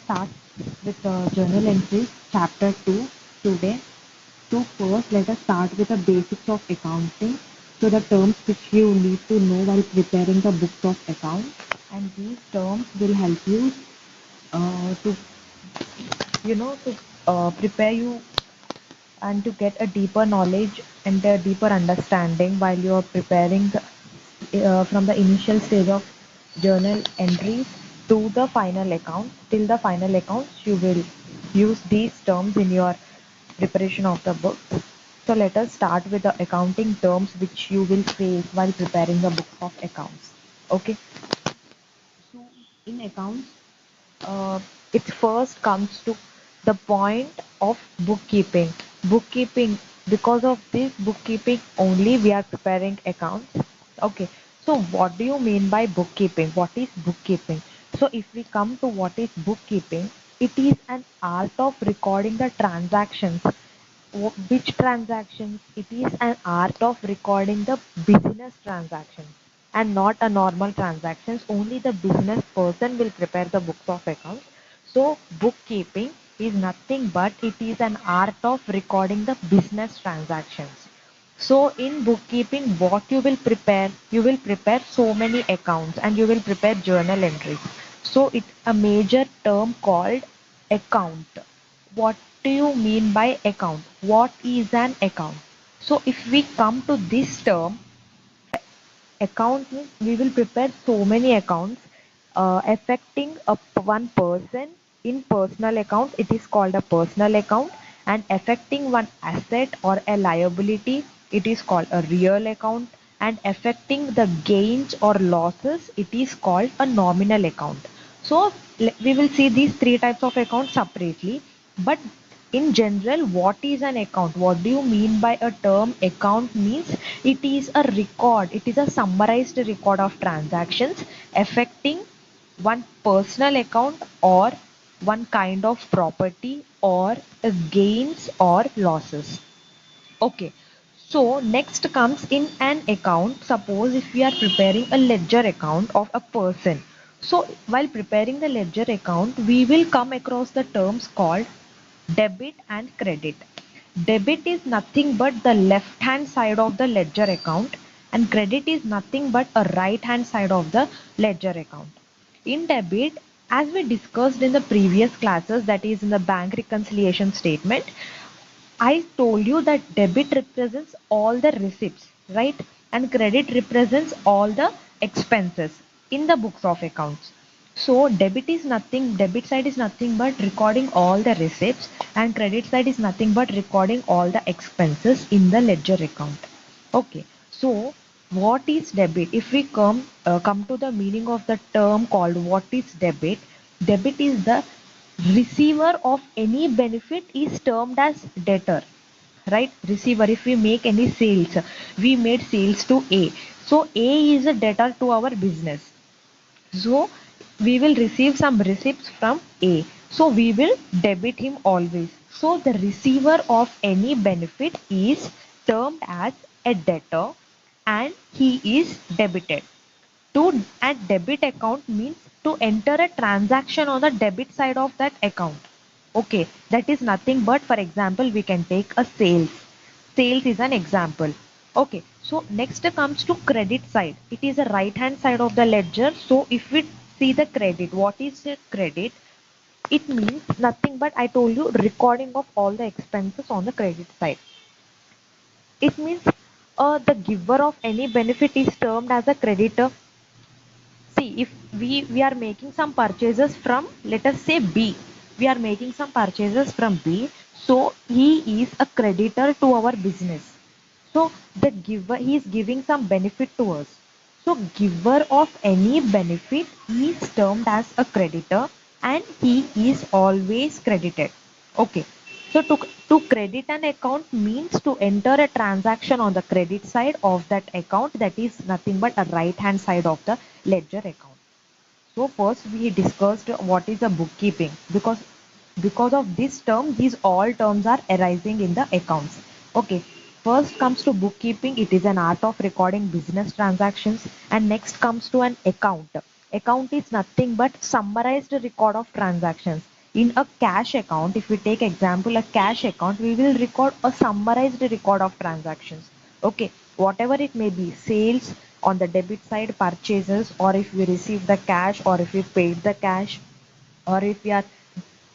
start with journal entries, chapter 2 today. So first, let us start with the basics of accounting. So the terms which you need to know while preparing the books of accounts, and these terms will help you to prepare you and to get a deeper knowledge and a deeper understanding while you are preparing from the initial stage of journal entries to the final account. Till the final accounts, you will use these terms in your preparation of the book. So let us start with the accounting terms which you will face while preparing the book of accounts. Okay. So in accounts, uh, it first comes to the point of bookkeeping. Bookkeeping, because of this bookkeeping only we are preparing accounts. Okay, so what do you mean by bookkeeping? What is bookkeeping? So if we come to what is bookkeeping, it is an art of recording the transactions. Which transactions? It is an art of recording the business transactions and not a normal transactions. Only the business person will prepare the books of accounts. So bookkeeping is nothing but it is an art of recording the business transactions. So in bookkeeping, what you will prepare so many accounts and you will prepare journal entries. So it's a major term called account. What do you mean by account? What is an account? So if we come to this term, account means we will prepare so many accounts affecting one person. In personal account, it is called a personal account, and affecting one asset or a liability, it is called a real account, and affecting the gains or losses, it is called a nominal account. So we will see these three types of accounts separately, but in general, what is an account? What do you mean by a term account? Means it is a record, it is a summarized record of transactions affecting one personal account or one kind of property or gains or losses. Okay, so next comes in an account. Suppose if we are preparing a ledger account of a person. So while preparing the ledger account, we will come across the terms called debit and credit. Debit is nothing but the left hand side of the ledger account, and credit is nothing but a right hand side of the ledger account. In debit, as we discussed in the previous classes, that is in the bank reconciliation statement, I told you that debit represents all the receipts, right? And credit represents all the expenses in the books of accounts. So debit side is nothing but recording all the receipts, and credit side is nothing but recording all the expenses in the ledger account. Okay, so what is debit? If we come to the meaning of the term called what is debit, debit is the receiver of any benefit is termed as debtor, right? Receiver, if we make any sales, we made sales to A, so A is a debtor to our business, so we will receive some receipts from A. So we will debit him always. So the receiver of any benefit is termed as a debtor and he is debited. To at debit account means to enter a transaction on the debit side of that account. Okay, that is nothing but, for example, we can take a sales. Sales is an example. Okay, so next comes to credit side. It is a right hand side of the ledger. So if we see the credit, what is a credit? It means nothing but, I told you, recording of all the expenses on the credit side. It means the giver of any benefit is termed as a creditor. See, if we are making some purchases from, let us say, B, we are making some purchases from B, so he is a creditor to our business. So the giver, he is giving some benefit to us. So giver of any benefit is termed as a creditor and he is always credited. Okay. So to credit an account means to enter a transaction on the credit side of that account, that is nothing but a right hand side of the ledger account. So first we discussed what is a bookkeeping, because of this term these all terms are arising in the accounts. Okay, first comes to bookkeeping, it is an art of recording business transactions, and next comes to an account. Account is nothing but summarized record of transactions. In a cash account, if we take example a cash account, we will record a summarized record of transactions. Okay, whatever it may be, sales on the debit side, purchases, or if we receive the cash, or if we paid the cash, or if we are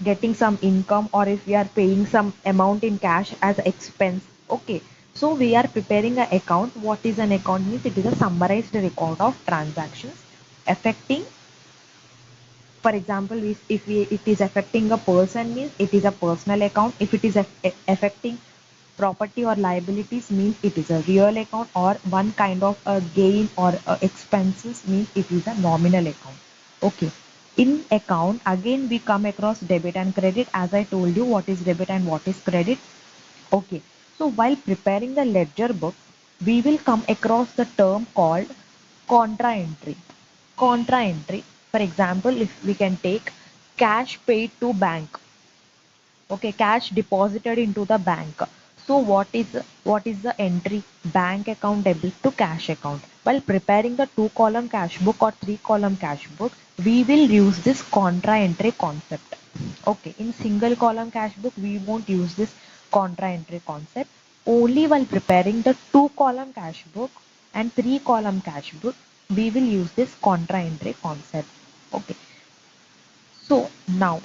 getting some income, or if we are paying some amount in cash as expense. Okay, so we are preparing an account. What is an account means? It is a summarized record of transactions affecting, for example, if it is affecting a person means it is a personal account. If it is affecting property or liabilities means it is a real account, or one kind of a gain or expenses means it is a nominal account. Okay. In account, again we come across debit and credit. As I told you, what is debit and what is credit. Okay. So while preparing the ledger book, we will come across the term called contra entry. Contra entry. For example, if we can take cash paid to bank. Okay, cash deposited into the bank. So what is the entry? Bank account debit to cash account. While preparing the two column cash book or three column cash book, we will use this contra entry concept. Okay, in single column cash book, we won't use this contra entry concept. Only while preparing the two column cash book and three column cash book, we will use this contra entry concept. Okay, so now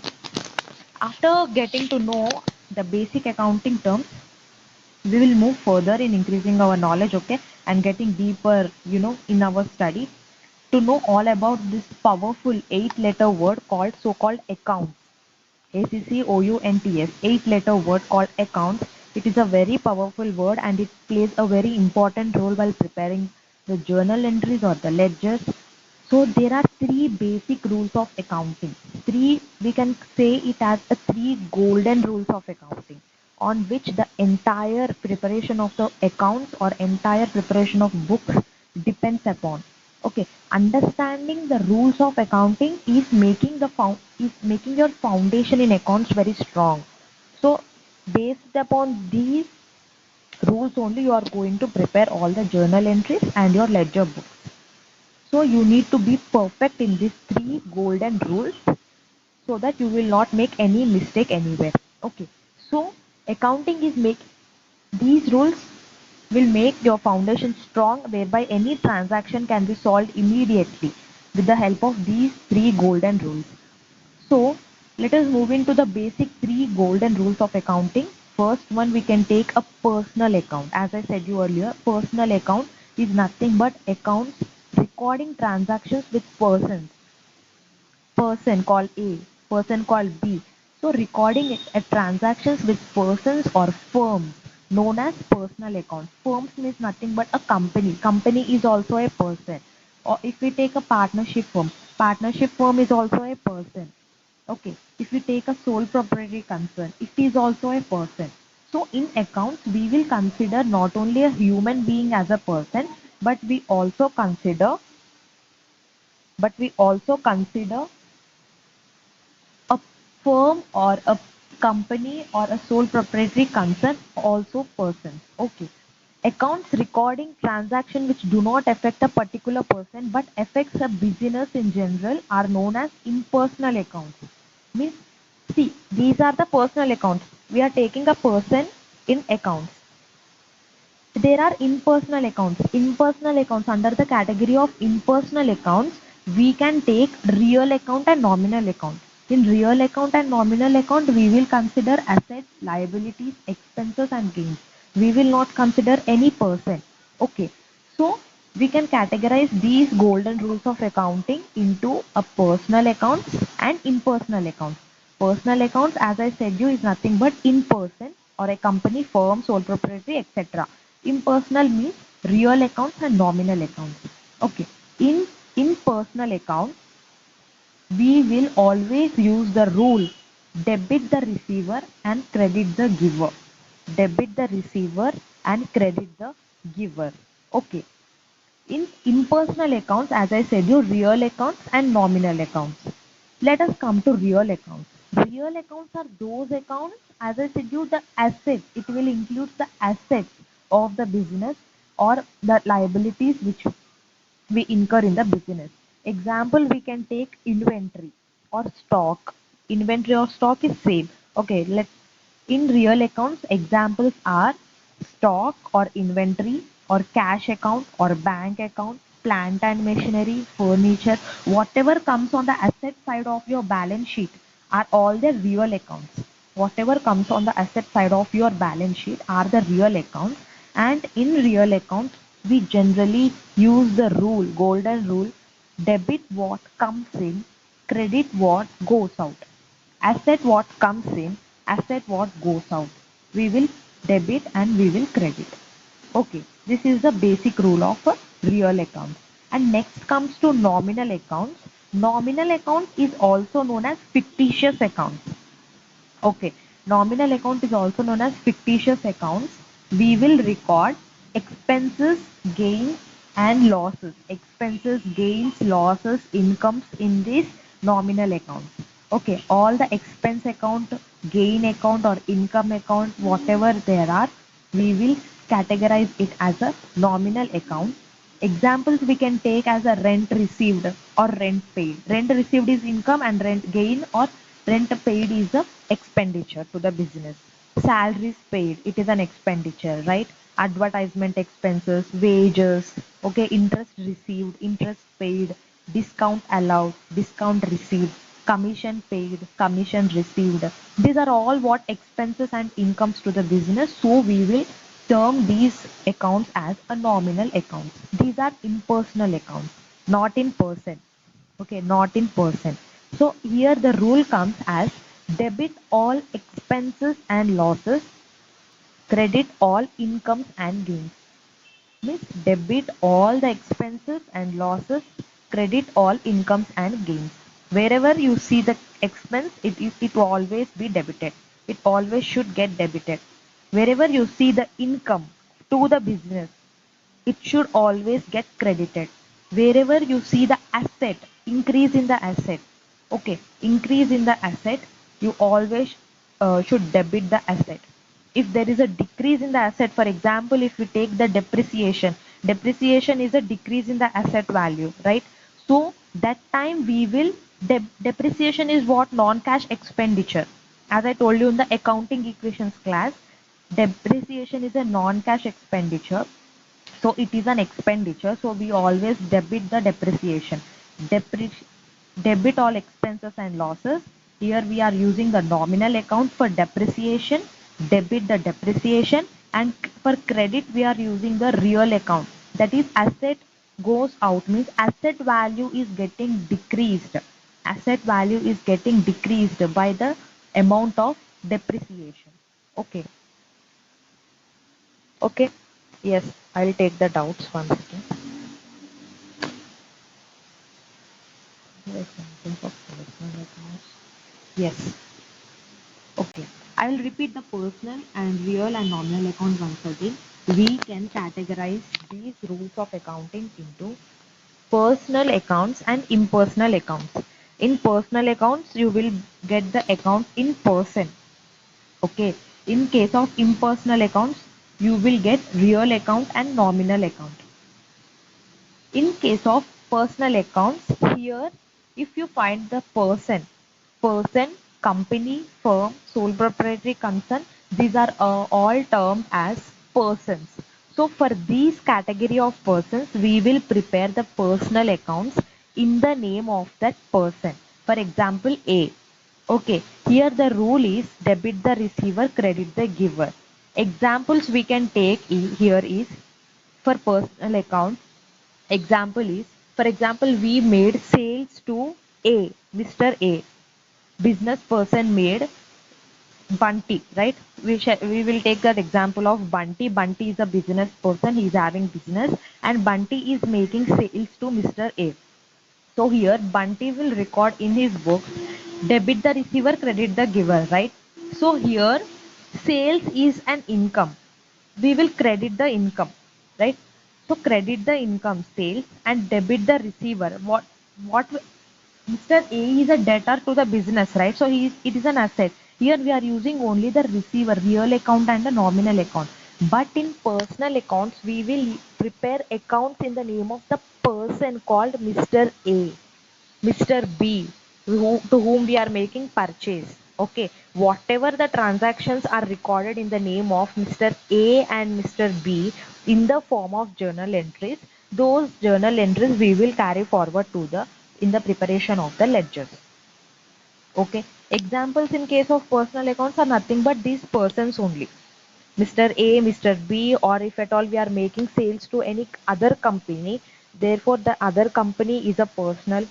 after getting to know the basic accounting terms, we will move further in increasing our knowledge, okay, and getting deeper, in our study to know all about this powerful eight-letter word called so-called accounts. ACCOUNTS, eight-letter word called accounts. It is a very powerful word and it plays a very important role while preparing the journal entries or the ledgers. So there are three basic rules of accounting. Three, we can say it as a three golden rules of accounting on which the entire preparation of the accounts or entire preparation of books depends upon. Okay, understanding the rules of accounting is making your foundation in accounts very strong. So based upon these rules only, you are going to prepare all the journal entries and your ledger book. So you need to be perfect in these three golden rules so that you will not make any mistake anywhere. Okay. So accounting is make these rules will make your foundation strong, whereby any transaction can be solved immediately with the help of these three golden rules. So let us move into the basic three golden rules of accounting. First one, we can take a personal account. As I said you earlier, personal account is nothing but accounts recording transactions with persons. Person called A, person called B. So recording transactions with persons or firms known as personal accounts. Firms means nothing but a company. Company is also a person. Or if we take a partnership firm is also a person. Okay, if we take a sole proprietary concern, it is also a person. So in accounts, we will consider not only a human being as a person, but we also consider a firm or a company or a sole proprietary concern also persons. Okay. Accounts recording transactions which do not affect a particular person but affects a business in general are known as impersonal accounts. Means, see, these are the personal accounts. We are taking a person in accounts. There are impersonal accounts. Impersonal accounts, under the category of impersonal accounts, we can take real account and nominal account. In real account and nominal account, we will consider assets, liabilities, expenses and gains. We will not consider any person. Okay. So we can categorize these golden rules of accounting into a personal accounts and impersonal accounts. Personal accounts, as I said you, is nothing but in person or a company, firm, sole proprietary, etc. Impersonal means real accounts and nominal accounts. Okay. In personal accounts, we will always use the rule debit the receiver and credit the giver. Debit the receiver and credit the giver. Okay. In impersonal accounts, as I said you, real accounts and nominal accounts. Let us come to real accounts. Real accounts are those accounts, as I said you, the assets. It will include the assets of the business or the liabilities which we incur in the business. Example, we can take inventory or stock. Inventory or stock is sale. Okay, in real accounts, examples are stock or inventory or cash account or bank account, plant and machinery, furniture, whatever comes on the asset side of your balance sheet are all the real accounts. Whatever comes on the asset side of your balance sheet are the real accounts. And in real accounts, we generally use the golden rule, debit what comes in, credit what goes out. Asset what comes in, asset what goes out. We will debit and we will credit. Okay, this is the basic rule of a real account. And next comes to nominal accounts. Nominal account is also known as fictitious accounts. Okay, nominal account is also known as fictitious accounts. We will record expenses, gains, and losses. Expenses, gains, losses, incomes in this nominal account. Okay, all the expense account, gain account, or income account, whatever there are, we will categorize it as a nominal account. Examples we can take as a rent received or rent paid. Rent received is income and rent gain or rent paid is the expenditure to the business. Salaries paid, it is an expenditure, right? Advertisement expenses, wages, okay, interest received, interest paid, discount allowed, discount received, commission paid, commission received. These are all what expenses and incomes to the business. So we will term these accounts as a nominal account. These are impersonal accounts, not in person. Okay, not in person. So here the rule comes as debit all expenses and losses, credit all incomes and gains. Means debit all the expenses and losses, credit all incomes and gains. Wherever you see the expense, it will always be debited. It always should get debited. Wherever you see the income to the business, it should always get credited. Wherever you see the asset, increase in the asset, okay, increase in the asset, you always should debit the asset. If there is a decrease in the asset, for example, if we take the depreciation, depreciation is a decrease in the asset value, right? So that time we will, depreciation is what? Non-cash expenditure. As I told you in the accounting equations class, depreciation is a non-cash expenditure, so it is an expenditure, so we always debit the depreciation. Depre- Debit all expenses and losses. Here we are using the nominal account for depreciation, debit the depreciation, and for credit we are using the real account. That is asset goes out means asset value is getting decreased. Asset value is getting decreased by the amount of depreciation. Okay. Okay. Yes, I'll take the doubts one second. Examples of personal accounts. Yes. Okay. I will repeat the personal and real and nominal account once again. We can categorize these rules of accounting into personal accounts and impersonal accounts. In personal accounts, you will get the account in person. Okay. In case of impersonal accounts, you will get real account and nominal account. In case of personal accounts, here if you find the person, company, firm, sole proprietary concern, these are all termed as persons. So for these category of persons, we will prepare the personal accounts in the name of that person. For example, A. Okay, here the rule is debit the receiver, credit the giver. Examples we can take here is for personal account. Example is, for example, we made sales to A, Mr. A. Business person made Bunty, right? We will take that example of Bunty. Bunty is a business person. He is having business, and Bunty is making sales to Mr. A. So here Bunty will record in his books debit the receiver, credit the giver, right? So here sales is an income. We will credit the income, right? So credit the income sales and debit the receiver. What Mr. A is a debtor to the business, right? So it is an asset. Here we are using only the receiver, real account and the nominal account. But in personal accounts, we will prepare accounts in the name of the person called Mr. A, Mr. B, to whom we are making purchase. Okay, whatever the transactions are recorded in the name of Mr. A and Mr. B in the form of journal entries, those journal entries we will carry forward to the in the preparation of the ledgers. Okay, examples in case of personal accounts are nothing but these persons only. Mr. A, Mr. B, or if at all we are making sales to any other company, therefore the other company is a personal.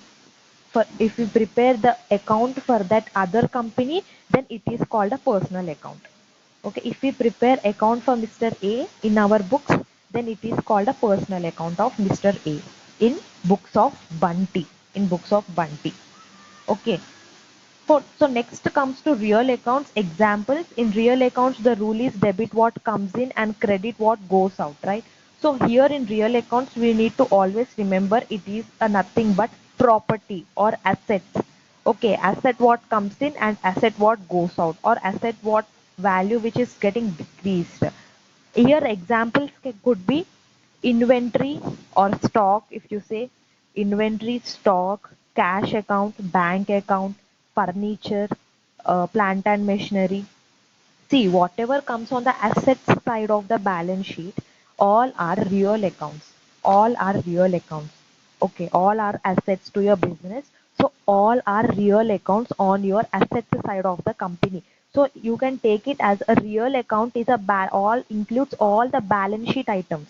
For if we prepare the account for that other company, then it is called a personal account. Okay, if we prepare account for Mr. A in our books, then it is called a personal account of Mr. A in books of Bunty. In books of Bunty. Okay, so next comes to real accounts examples. In real accounts, the rule is debit what comes in and credit what goes out, right? So here in real accounts, we need to always remember it is a nothing but property or assets. Okay, asset what comes in and asset what goes out, or asset what value which is getting decreased. Here examples could be inventory or stock. If you say inventory, stock, cash account, bank account, furniture, plant and machinery. See, whatever comes on the assets side of the balance sheet, all are real accounts. All are real accounts. Okay, all are assets to your business. So all are real accounts on your assets side of the company. So you can take it as a real account is a all includes all the balance sheet items.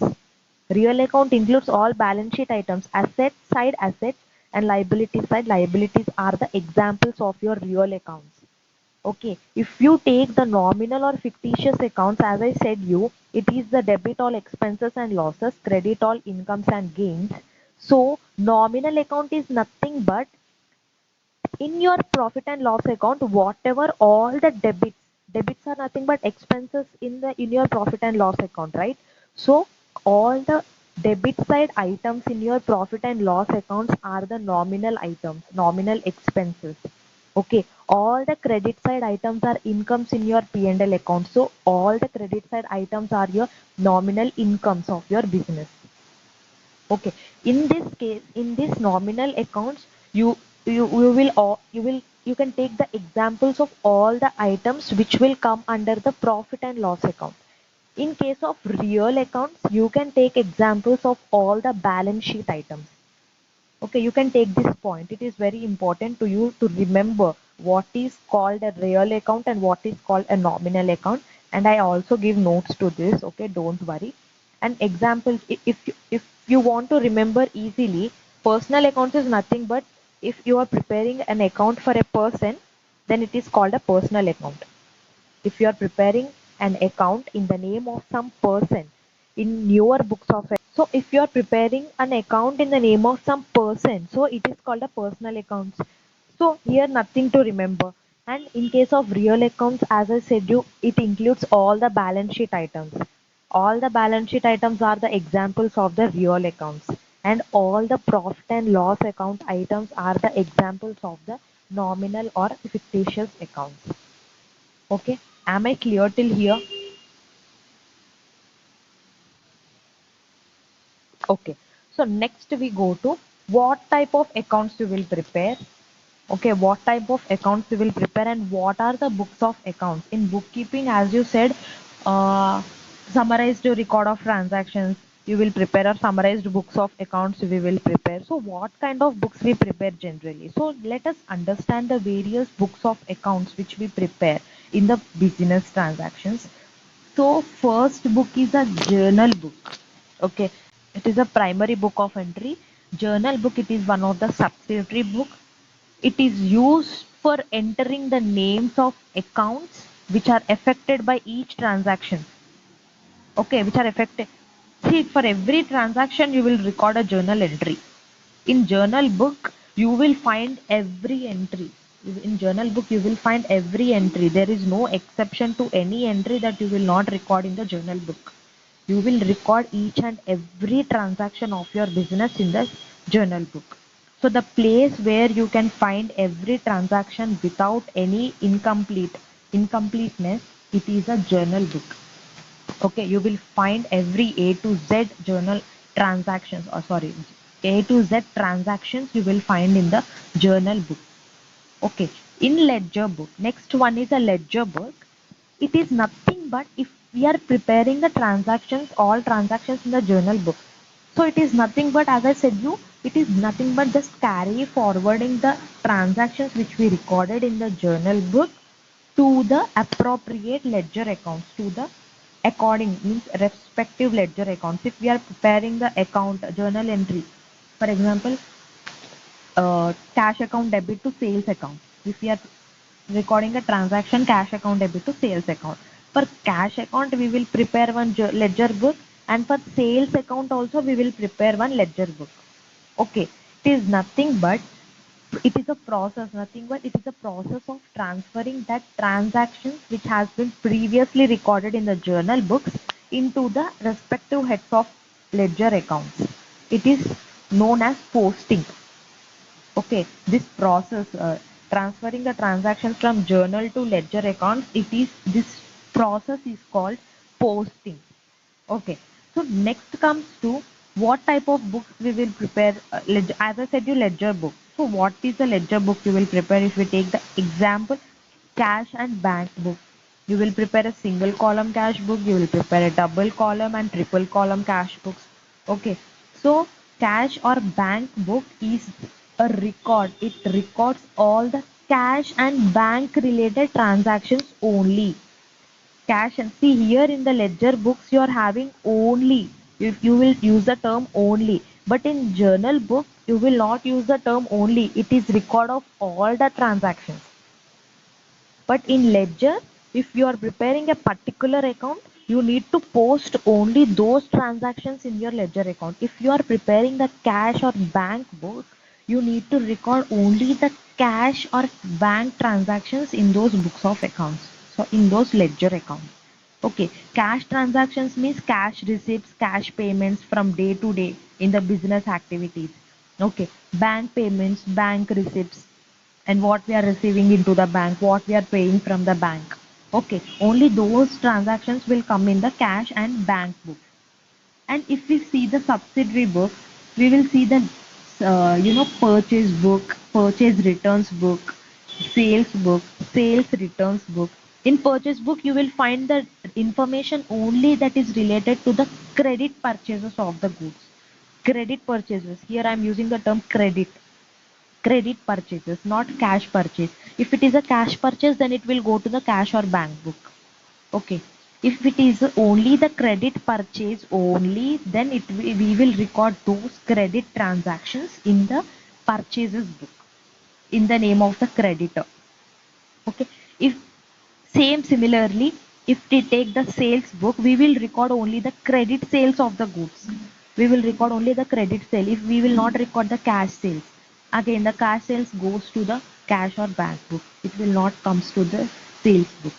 Real account includes all balance sheet items. Asset side assets and liability side liabilities are the examples of your real accounts. Okay, if you take the nominal or fictitious accounts, as I said you, it is the debit all expenses and losses, credit all incomes and gains. So nominal account is nothing but in your profit and loss account, whatever all the debits are nothing but expenses in your profit and loss account, right? So all the debit side items in your profit and loss accounts are the nominal items, nominal expenses. Okay, all the credit side items are incomes in your P&L account. So all the credit side items are your nominal incomes of your business. Okay, in this case, in this nominal accounts, you can take the examples of all the items which will come under the profit and loss account. In case of real accounts, you can take examples of all the balance sheet items. Okay, you can take this point. It is very important to you to remember what is called a real account and what is called a nominal account. And I also give notes to this. Okay, don't worry. And examples, if you want to remember easily, personal accounts is nothing but if you are preparing an account for a person, then it is called a personal account. If you are preparing an account in the name of some person in your books of, so if you are preparing an account in the name of some person, so it is called a personal accounts. So here nothing to remember. And in case of real accounts, as I said you, it includes all the balance sheet items. All the balance sheet items are the examples of the real accounts, and all the profit and loss account items are the examples of the nominal or fictitious accounts. Okay, am I clear till here? Okay, so next we go to what type of accounts you will prepare. Okay, what type of accounts you will prepare and what are the books of accounts. In bookkeeping, as you said, uh, summarized record of transactions you will prepare, or summarized books of accounts we will prepare. So what kind of books we prepare generally? So let us understand the various books of accounts which we prepare in the business transactions. So first book is a journal book. Okay, it is a primary book of entry. Journal book, it is one of the subsidiary book. It is used for entering the names of accounts which are affected by each transaction. Okay, which are affected. See, for every transaction you will record a journal entry. In journal book you will find every entry. In journal book you will find every entry. There is no exception to any entry that you will not record in the journal book. You will record each and every transaction of your business in the journal book. So the place where you can find every transaction without any incompleteness, it is a journal book. Okay, you will find every A to Z journal transactions, or sorry, A to Z transactions you will find in the journal book. Okay, in ledger book, next one is a ledger book. It is nothing but if we are preparing the transactions, all transactions in the journal book. So it is nothing but, as I said you, it is nothing but just carry forwarding the transactions which we recorded in the journal book to the appropriate ledger accounts, to the according means respective ledger accounts. If we are preparing the account journal entry, for example, cash account debit to sales account. If we are recording a transaction, cash account debit to sales account. For cash account, we will prepare one ledger book, and for sales account also we will prepare one ledger book. Okay, it is nothing but it is a process, nothing but it is a process of transferring that transactions which has been previously recorded in the journal books into the respective heads of ledger accounts. It is known as posting. Okay, this process, transferring the transactions from journal to ledger accounts, this process is called posting. Okay, so next comes to what type of books we will prepare. As I said, you ledger book. So what is the ledger book you will prepare? If we take the example, cash and bank book, you will prepare a single column cash book. You will prepare a double column and triple column cash books. Okay, so cash or bank book is a record. It records all the cash and bank related transactions only. Cash and see here in the ledger books you are having only, if you will use the term only, but in journal book you will not use the term only. It is record of all the transactions. But in ledger, if you are preparing a particular account, you need to post only those transactions in your ledger account. If you are preparing the cash or bank book, you need to record only the cash or bank transactions in those books of accounts. So in those ledger accounts. Okay, cash transactions means cash receipts, cash payments from day to day in the business activities. Okay, bank payments, bank receipts, and what we are receiving into the bank, what we are paying from the bank. Okay, only those transactions will come in the cash and bank book. And if we see the subsidiary book, we will see the purchase book, purchase returns book, sales book, sales returns book. In purchase book, you will find the information only that is related to the credit purchases of the goods. Credit purchases. Here I am using the term credit. Credit purchases, not cash purchase. If it is a cash purchase, then it will go to the cash or bank book. Okay. If it is only the credit purchase only, then we will record those credit transactions in the purchases book in the name of the creditor. Okay. If same similarly, if we take the sales book, we will record only the credit sales of the goods. We will record only the credit sale. If we will not record the cash sales, again the cash sales goes to the cash or bank book. It will not comes to the sales book.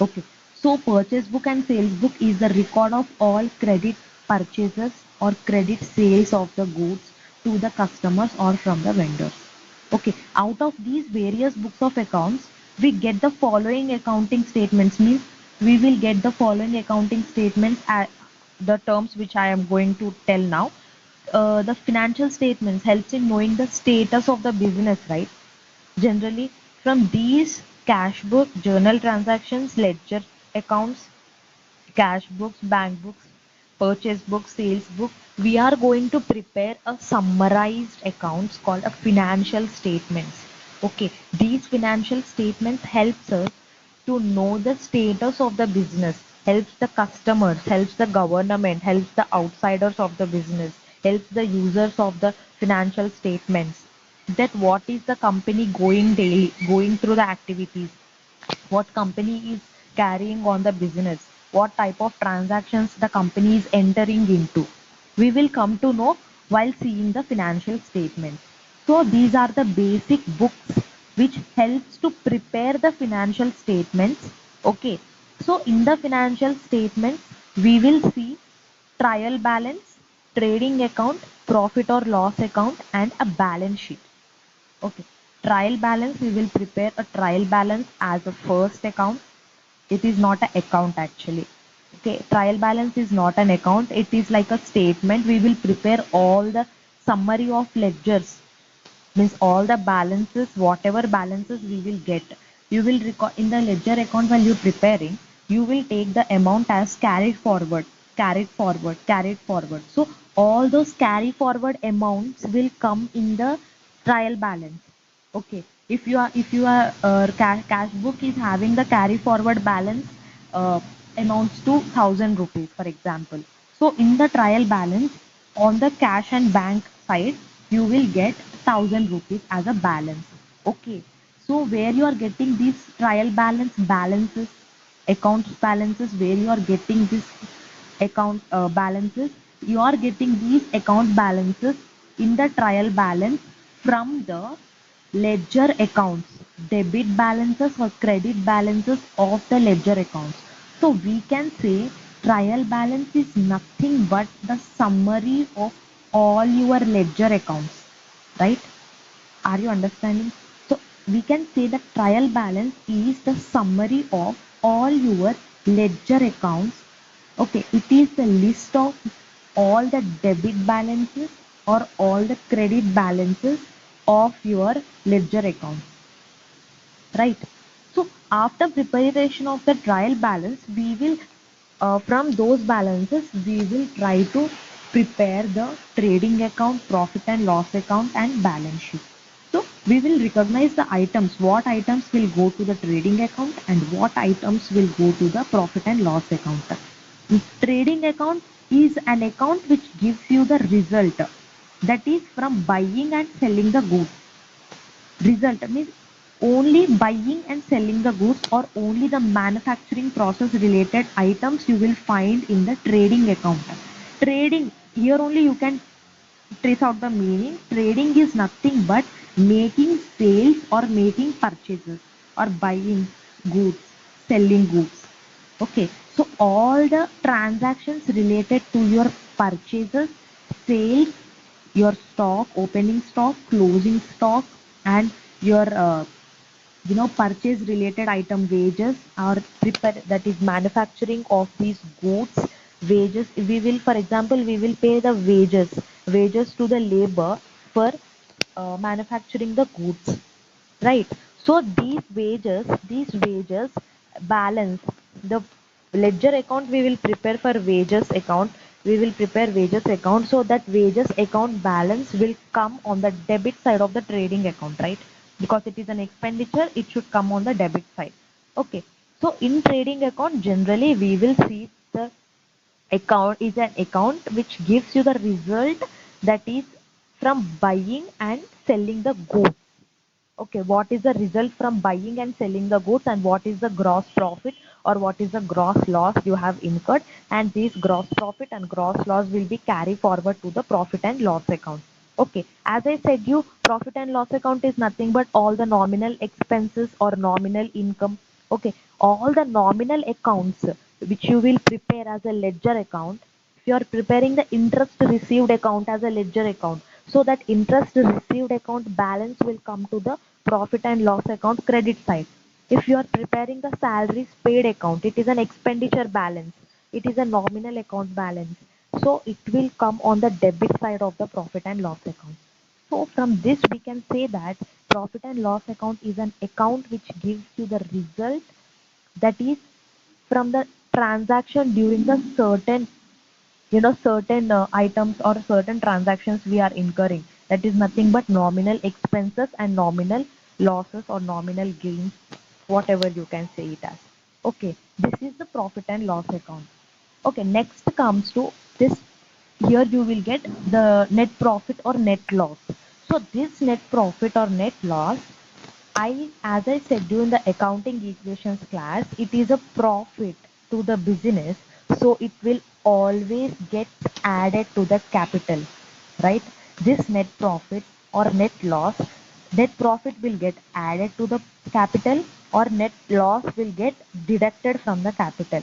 Okay. So purchase book and sales book is the record of all credit purchases or credit sales of the goods to the customers or from the vendors. Okay. Out of these various books of accounts, we get the following accounting statements. Means we will get the following accounting statements at the terms which I am going to tell now. The financial statements helps in knowing the status of the business, right? Generally, from these cash book, journal transactions, ledger accounts, cash books, bank books, purchase book, sales book, we are going to prepare a summarized accounts called a financial statements. Okay, these financial statements helps us to know the status of the business, helps the customers, helps the government, helps the outsiders of the business, helps the users of the financial statements, that what is the company going daily, going through the activities, what company is carrying on the business, what type of transactions the company is entering into. We will come to know while seeing the financial statements. So these are the basic books which helps to prepare the financial statements. Okay. So in the financial statements, we will see trial balance, trading account, profit or loss account, and a balance sheet. Okay. Trial balance, we will prepare a trial balance as a first account. It is not an account actually. Okay. Trial balance is not an account. It is like a statement. We will prepare all the summary of ledgers. Means all the balances, whatever balances we will get, you will record in the ledger account while you're preparing, you will take the amount as carried forward, carried forward, carried forward. So all those carry forward amounts will come in the trial balance. Okay, if your cash book is having the carry forward balance uh, amounts to 1,000 rupees, for example. So in the trial balance, on the cash and bank side, you will get 1,000 rupees as a balance. Okay, so where you are getting these trial balance balances, accounts balances, where you are getting this account balances, you are getting these account balances in the trial balance from the ledger accounts, debit balances or credit balances of the ledger accounts. So we can say trial balance is nothing but the summary of all your ledger accounts, right? Are you understanding? So we can say that trial balance is the summary of all your ledger accounts. Okay, it is the list of all the debit balances or all the credit balances of your ledger account, right? So after preparation of the trial balance, we will from those balances we will try to prepare the trading account, profit and loss account and balance sheet. So we will recognize the items, what items will go to the trading account and what items will go to the profit and loss account. Trading account is an account which gives you the result, that is from buying and selling the goods. Result means only buying and selling the goods or only the manufacturing process related items you will find in the trading account. Trading, here only you can trace out the meaning. Trading is nothing but making sales or making purchases or buying goods, selling goods. Okay, so all the transactions related to your purchases, sales, your stock, opening stock, closing stock, and your purchase related item wages or prepare, that is manufacturing of these goods, wages. We will, for example, we will pay the wages to the labor for manufacturing the goods, right? So these wages balance the ledger account. We will prepare for wages account, we will prepare wages account, so that wages account balance will come on the debit side of the trading account, right? Because it is an expenditure, it should come on the debit side. Okay, so in trading account generally we will see the account is an account which gives you the result, that is from buying and selling the goods. Okay, what is the result from buying and selling the goods, and what is the gross profit or what is the gross loss you have incurred, and this gross profit and gross loss will be carried forward to the profit and loss account. Okay, as I said you, profit and loss account is nothing but all the nominal expenses or nominal income. Okay, all the nominal accounts which you will prepare as a ledger account. If you are preparing the interest received account as a ledger account, so that interest received account balance will come to the profit and loss account credit side. If you are preparing the salaries paid account, it is an expenditure balance, it is a nominal account balance, so it will come on the debit side of the profit and loss account. So from this we can say that profit and loss account is an account which gives you the result, that is from the transaction during the certain items or certain transactions we are incurring. That is nothing but nominal expenses and nominal losses or nominal gains, whatever you can say it as. Okay, this is the profit and loss account. Okay, next comes to this. Here you will get the net profit or net loss. So this net profit or net loss, as I said during the accounting equations class, it is a profit to the business, so it will always get added to the capital, right? This net profit or net profit will get added to the capital, or net loss will get deducted from the capital.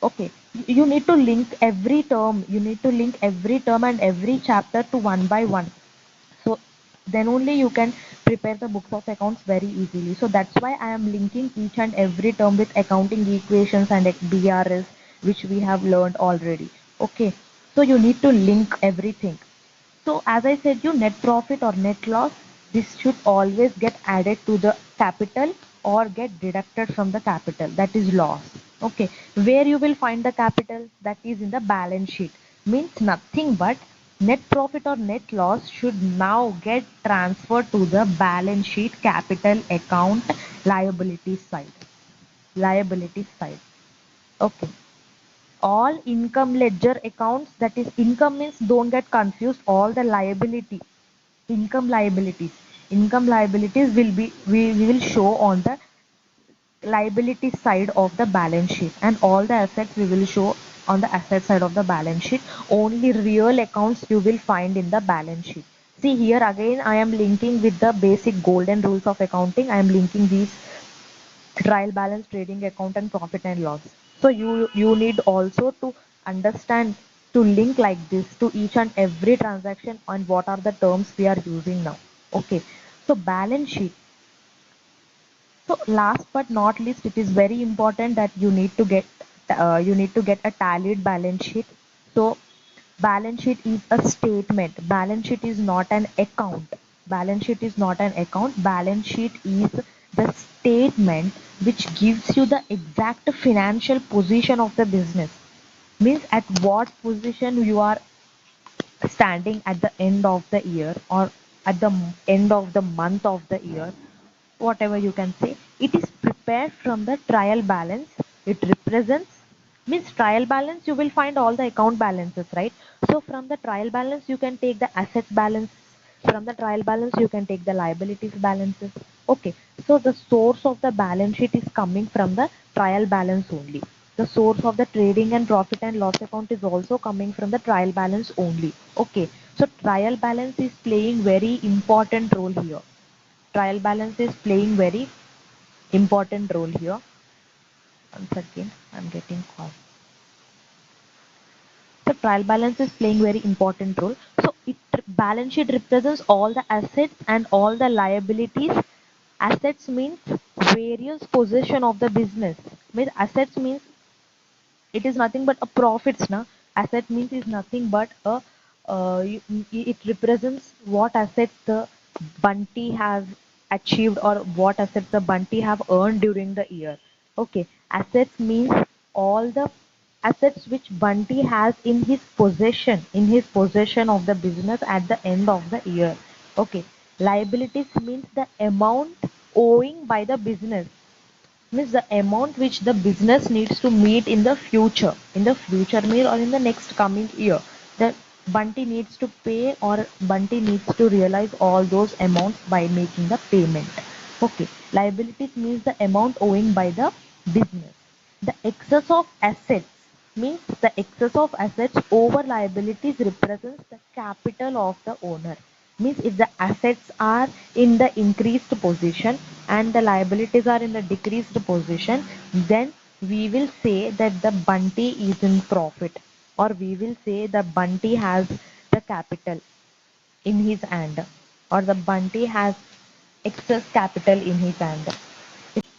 Okay, you need to link every term, and every chapter to one by one, so then only you can prepare the books of accounts very easily. So that's why I am linking each and every term with accounting equations and BRS, which we have learned already. Okay, so you need to link everything. So as I said you, net profit or net loss, this should always get added to the capital or get deducted from the capital. That is loss. Okay, where you will find the capital? That is in the balance sheet. Means nothing but net profit or net loss should now get transferred to the balance sheet capital account liability side. Liability side. Okay. All income ledger accounts, that is income means, don't get confused, all the liability, income liabilities will be, we will show on the liability side of the balance sheet, and all the assets we will show on the asset side of the balance sheet. Only real accounts you will find in the balance sheet. See here again, I am linking with the basic golden rules of accounting. I am linking these trial balance, trading account, and profit and loss. So you need also to understand, to link like this to each and every transaction and what are the terms we are using now. Okay, so balance sheet. So last but not least, it is very important that you need to get a tallied balance sheet. So balance sheet is a statement. Balance sheet is not an account. Balance sheet is not an account. Balance sheet is the statement which gives you the exact financial position of the business. Means at what position you are standing at the end of the year, or at the end of the month of the year, whatever you can say. It is prepared from the trial balance. It represents, means trial balance you will find all the account balances, right? So from the trial balance you can take the assets balance, from the trial balance you can take the liabilities balances. Okay, so the source of the balance sheet is coming from the trial balance only. The source of the trading and profit and loss account is also coming from the trial balance only. Okay, so trial balance is playing very important role here. Trial balance is playing very important role here. Once again, I'm getting call. So trial balance is playing very important role. So it, balance sheet represents all the assets and all the liabilities. Assets means various possession of the business. Means assets means it is nothing but a profits, na. Asset means is nothing but a it represents what assets the bunty has achieved, or what assets the bunty have earned during the year. Okay, assets means all the assets which bunty has in his possession of the business at the end of the year. Okay, liabilities means the amount owing by the business, means the amount which the business needs to meet in the future meal, or in the next coming year, the bunty needs to pay, or bunty needs to realize all those amounts by making the payment. Okay, liabilities means the amount owing by the business. The excess of assets means the excess of assets over liabilities represents the capital of the owner. Means if the assets are in the increased position and the liabilities are in the decreased position, then we will say that the bunty is in profit, or we will say the bunty has the capital in his hand, or the bunty has excess capital in his hand.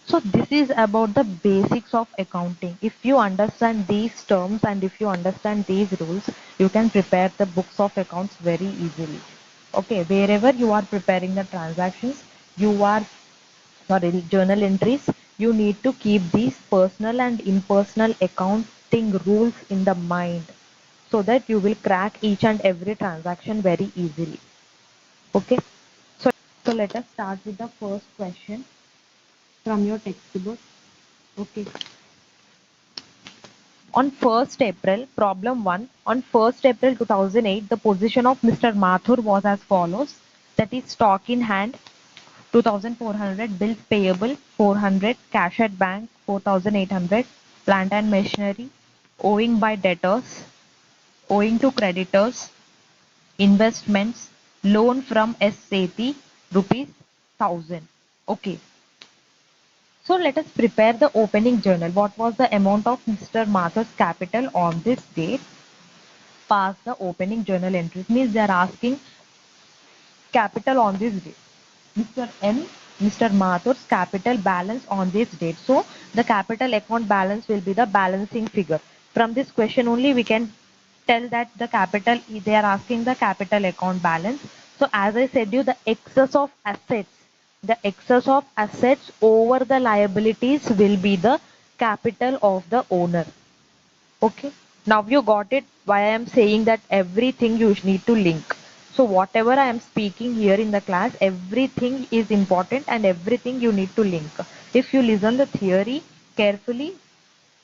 So this is about the basics of accounting. If you understand these terms and if you understand these rules, you can prepare the books of accounts very easily. Okay, wherever you are preparing the transactions, you are, sorry, journal entries, you need to keep these personal and impersonal accounting rules in the mind, so that you will crack each and every transaction very easily. Okay, so, so let us start with the first question from your textbook. Okay. On 1st April, problem 1, on 1st April 2008, the position of Mr. Mathur was as follows. That is stock in hand 2400, bills payable 400, cash at bank 4800, plant and machinery, owing by debtors, owing to creditors, investments, loan from SAP rupees 1000. Okay. So let us prepare the opening journal. What was the amount of Mr. Mathur's capital on this date? Pass the opening journal entries. Means they are asking capital on this date. Mr. M, Mr. Mathur's capital balance on this date. So the capital account balance will be the balancing figure. From this question only we can tell that the capital, they are asking the capital account balance. So as I said you, the excess of assets over the liabilities will be the capital of the owner. Okay. Now you got it why I am saying that everything you need to link. So whatever I am speaking here in the class, everything is important and everything you need to link. If you listen the theory carefully,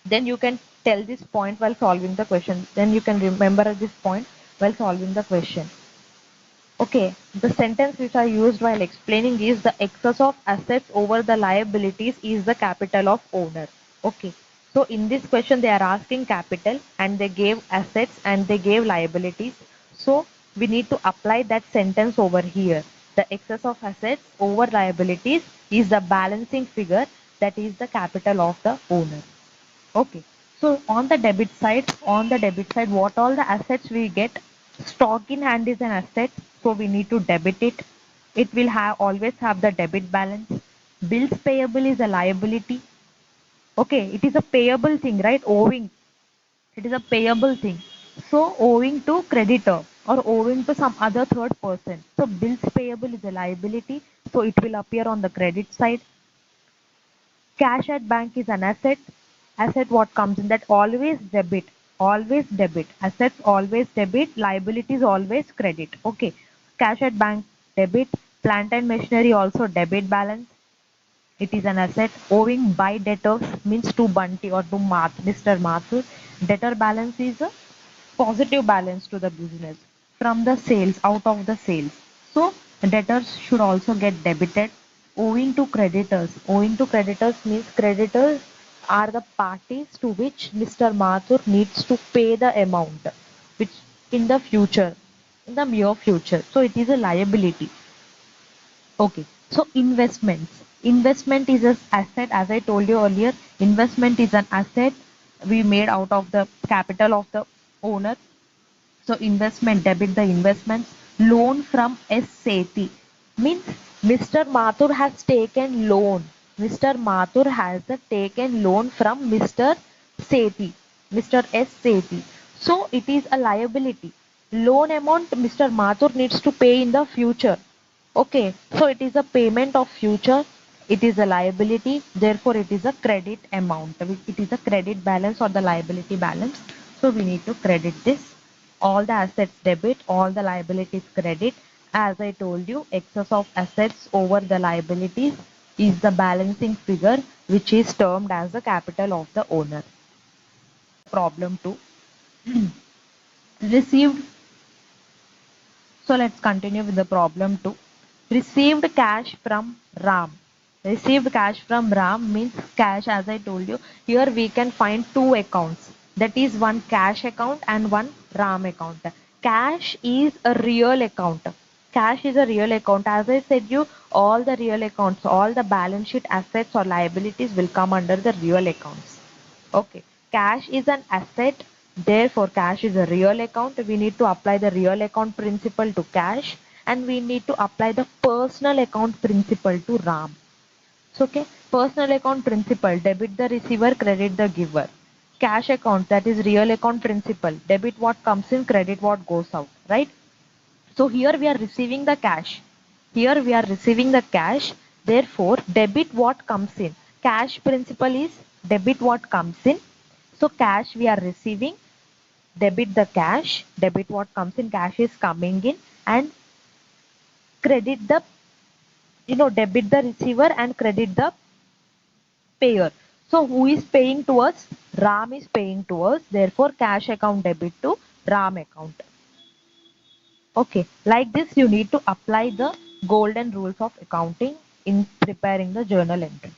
then you can tell this point while solving the question. Then you can remember this point while solving the question. Okay, the sentence which I used while explaining is the excess of assets over the liabilities is the capital of owner. Okay, so in this question they are asking capital and they gave assets and they gave liabilities. So we need to apply that sentence over here. The excess of assets over liabilities is the balancing figure, that is the capital of the owner. Okay. So on the debit side, what all the assets we get? Stock in hand is an asset, so we need to debit it. It will have always have the debit balance. Bills payable is a liability. Okay, it is a payable thing, right? Owing. It is a payable thing. So owing to creditor or owing to some other third person. So bills payable is a liability, so it will appear on the credit side. Cash at bank is an asset. Asset what comes in that? Always debit. Always debit. Assets always debit. Liabilities always credit. Okay. Cash at bank debit. Plant and machinery also debit balance. It is an asset. Owing by debtors means to Bunty or to Mr. Mathur. Debtor balance is a positive balance to the business from the sales, out of the sales. So debtors should also get debited. Owing to creditors means creditors are the parties to which Mr. Mathur needs to pay the amount, which in the future, in the near future. So it is a liability. Okay, so investments. Investment is an asset, as I told you earlier. Investment is an asset we made out of the capital of the owner. So investment, debit the investments. Loan from SAT means Mr. Mathur has taken loan. Mr. Mathur has taken loan from Mr. Sethi, Mr. S. Sethi. So it is a liability. Loan amount Mr. Mathur needs to pay in the future. Okay, so it is a payment of future. It is a liability. Therefore, it is a credit amount. It is a credit balance or the liability balance. So we need to credit this. All the assets debit, all the liabilities credit. As I told you, excess of assets over the liabilities is the balancing figure, which is termed as the capital of the owner. Problem 2. Received. So let's continue with the problem 2. Received cash from Ram. Received cash from Ram means cash, as I told you. Here we can find two accounts. That is one cash account and one Ram account. Cash is a real account. Cash is a real account. As I said you, all the real accounts, all the balance sheet assets or liabilities will come under the real accounts. Okay, cash is an asset, therefore cash is a real account. We need to apply the real account principle to cash and we need to apply the personal account principle to Ram. So, okay, personal account principle, debit the receiver, credit the giver. Cash account, that is real account principle, debit what comes in, credit what goes out, right? So here we are receiving the cash. Here we are receiving the cash. Therefore, debit what comes in. Cash principle is debit what comes in. So cash we are receiving, debit the cash, debit what comes in, cash is coming in, and credit the, debit the receiver and credit the payer. So who is paying to us? Ram is paying to us. Therefore, cash account debit to Ram account. Okay, like this you need to apply the golden rules of accounting in preparing the journal entries.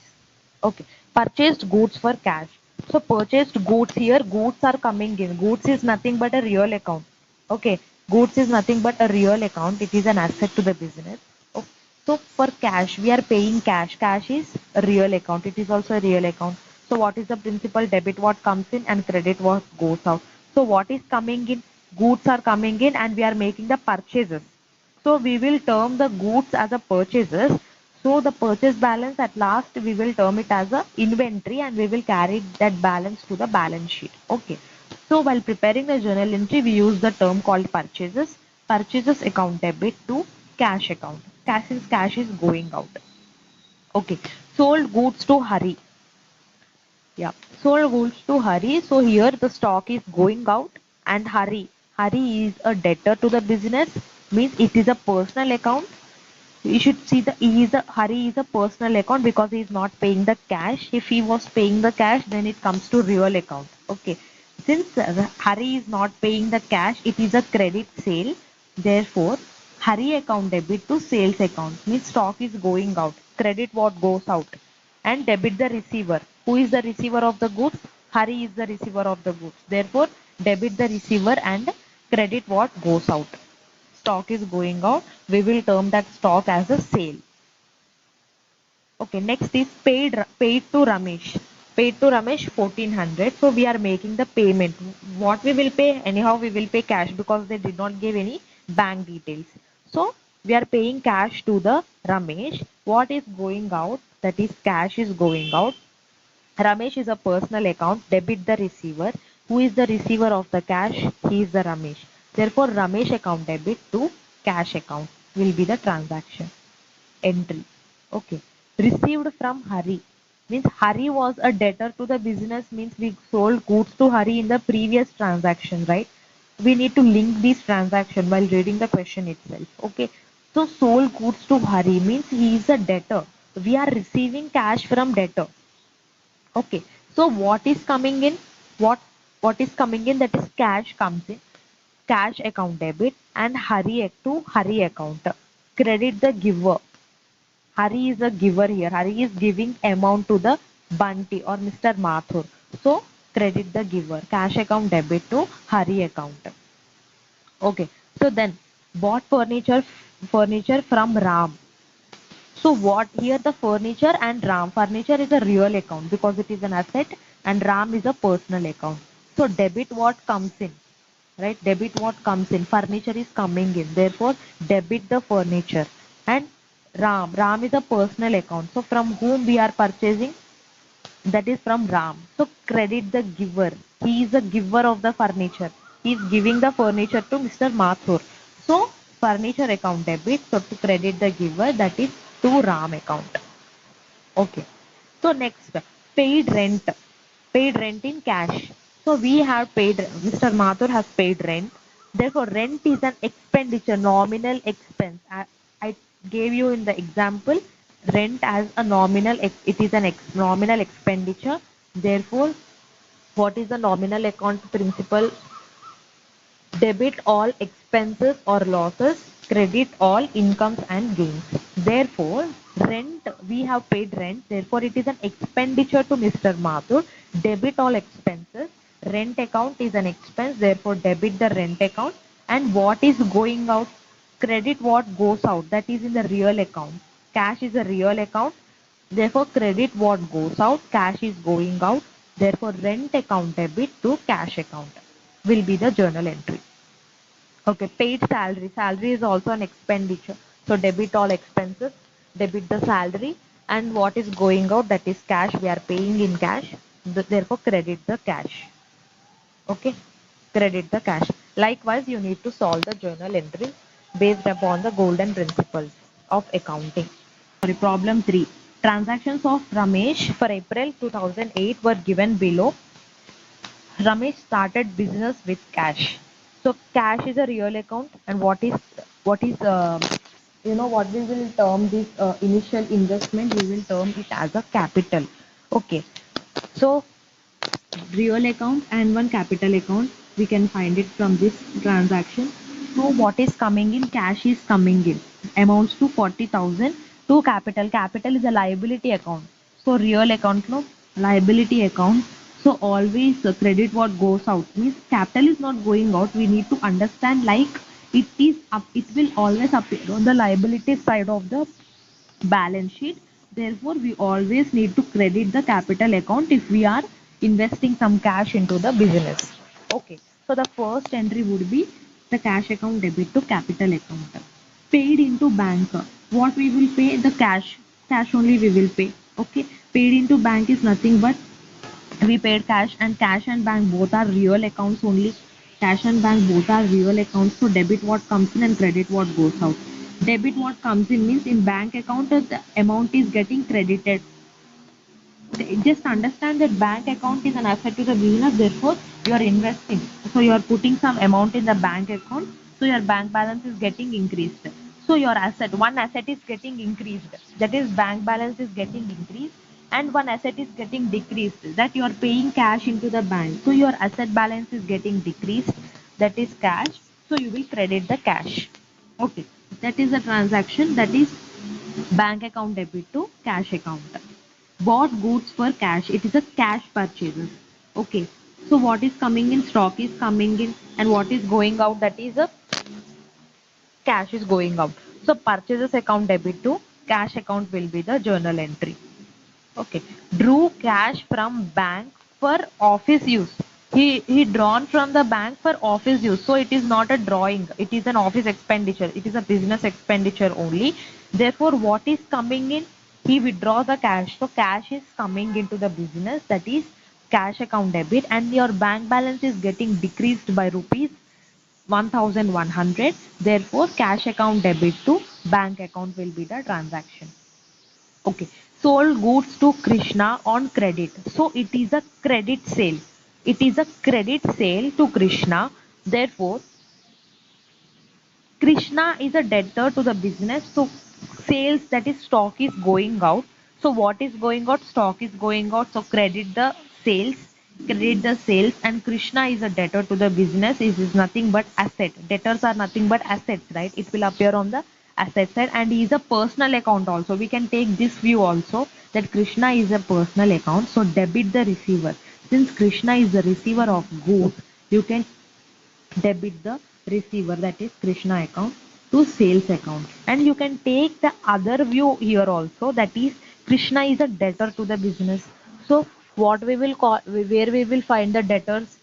Okay, purchased goods for cash. So purchased goods, here goods are coming in. Goods is nothing but a real account. Okay, goods is nothing but a real account. It is an asset to the business. Okay. So for cash, we are paying cash. Cash is a real account. It is also a real account. So what is the principle? Debit what comes in and credit what goes out. So what is coming in? Goods are coming in and we are making the purchases. So we will term the goods as a purchases. So the purchase balance at last we will term it as a inventory and we will carry that balance to the balance sheet. Okay. So while preparing the journal entry, we use the term called purchases. Purchases account debit to cash account. Cash, since cash is going out. Okay. Sold goods to Hari. Yeah. Sold goods to Hari. So here the stock is going out and Hari. Hari is a debtor to the business, means it is a personal account. You should see the Hari is a personal account because he is not paying the cash. If he was paying the cash, then it comes to real account. Okay. Since Hari is not paying the cash, it is a credit sale. Therefore, Hari account debit to sales account means stock is going out. Credit what goes out and debit the receiver. Who is the receiver of the goods? Hari is the receiver of the goods. Therefore, debit the receiver and credit what goes out. Stock is going out. We will term that stock as a sale. Okay, next is paid to Ramesh. Paid to Ramesh 1400. So we are making the payment. What we will pay? Anyhow, we will pay cash because they did not give any bank details. So we are paying cash to the Ramesh. What is going out? That is cash is going out. Ramesh is a personal account. Debit the receiver. Who is the receiver of the cash? He is the Ramesh. Therefore, Ramesh account debit to cash account will be the transaction entry. Okay. Received from Hari means Hari was a debtor to the business, means we sold goods to Hari in the previous transaction, right? We need to link this transaction while reading the question itself. Okay. So sold goods to Hari means he is a debtor. We are receiving cash from debtor. Okay. So what is coming in? What what is coming in? That is cash comes in. Cash account debit and Hari to Hari account. Credit the giver. Hari is a giver here. Hari is giving amount to the Bunty or Mr. Mathur. So credit the giver. Cash account debit to Hari account. Okay. So then bought furniture from Ram. So what here the furniture and Ram. Furniture is a real account because it is an asset and Ram is a personal account. So debit what comes in. Right? Debit what comes in. Furniture is coming in. Therefore debit the furniture. And Ram is a personal account. So from whom we are purchasing? That is from Ram. So credit the giver. He is the giver of the furniture. He is giving the furniture to Mr. Mathur. So furniture account debit. So to credit the giver, that is to Ram account. Okay. So next, paid rent. Paid rent in cash. So we have paid, Mr. Mathur has paid rent. Therefore, rent is an expenditure, nominal expense. I gave you in the example, rent as a nominal, it is an nominal expenditure. Therefore, what is the nominal account principle? Debit all expenses or losses, credit all incomes and gains. Therefore, rent, we have paid rent, therefore it is an expenditure to Mr. Mathur. Debit all expenses, rent account is an expense, therefore debit the rent account. And what is going out? Credit what goes out, that is in the real account. Cash is a real account, therefore credit what goes out, cash is going out. Therefore, rent account debit to cash account will be the journal entry. Okay, paid salary. Salary is also an expenditure. So debit all expenses, debit the salary, and what is going out, that is cash. We are paying in cash. Therefore, credit the cash. Okay, credit the cash. Likewise, you need to solve the journal entries based upon the golden principles of accounting. Sorry, problem 3. Transactions of Ramesh for April 2008 were given below. Ramesh started business with cash. So cash is a real account, and what is what we will term this initial investment, we will term it as a capital. Okay. So real account and one capital account, we can find it from this transaction. So what is coming in? Cash is coming in. Amounts to 40,000 to capital. Capital is a liability account. So real account, no, liability account. So always credit what goes out, means capital is not going out. We need to understand like it is up. It will always appear on the liability side of the balance sheet. Therefore, we always need to credit the capital account if we are investing some cash into the business. Okay. So the first entry would be the cash account debit to capital account. Paid into bank. What we will pay? The cash. Cash only we will pay. Okay. Paid into bank is nothing but we paid cash and bank both are real accounts only. Cash and bank both are real accounts. So debit what comes in and credit what goes out. Debit what comes in means in bank account the amount is getting credited. Just understand that bank account is an asset to the business, therefore you are investing. So you are putting some amount in the bank account, so your bank balance is getting increased. So your asset, one asset is getting increased, that is bank balance is getting increased, and one asset is getting decreased, that you are paying cash into the bank. So your asset balance is getting decreased, that is cash. So you will credit the cash. Okay, that is a transaction, that is bank account debit to cash account. Bought goods for cash, it is a cash purchases. Okay, so what is coming in, stock is coming in, and what is going out, that is a cash is going out. So purchases account debit to cash account will be the journal entry. Okay, drew cash from bank for office use. He drawn from the bank for office use. So it is not a drawing. It is an office expenditure. It is a business expenditure only. Therefore, what is coming in? He withdraw the cash. So cash is coming into the business. That is cash account debit, and your bank balance is getting decreased by rupees 1100. Therefore, cash account debit to bank account will be the transaction. Okay, sold goods to Krishna on credit. So it is a credit sale. It is a credit sale to Krishna. Therefore, Krishna is a debtor to the business. So sales, that is stock is going out. So what is going out? Stock is going out. So credit the sales, and Krishna is a debtor to the business. It is nothing but asset. Debtors are nothing but assets, right? It will appear on the asset side, and he is a personal account also. We can take this view also, that Krishna is a personal account. So debit the receiver. Since Krishna is the receiver of goods, you can debit the receiver, that is Krishna account, to sales account. And you can take the other view here also, that is Krishna is a debtor to the business. So what we will call, where we will find the debtors,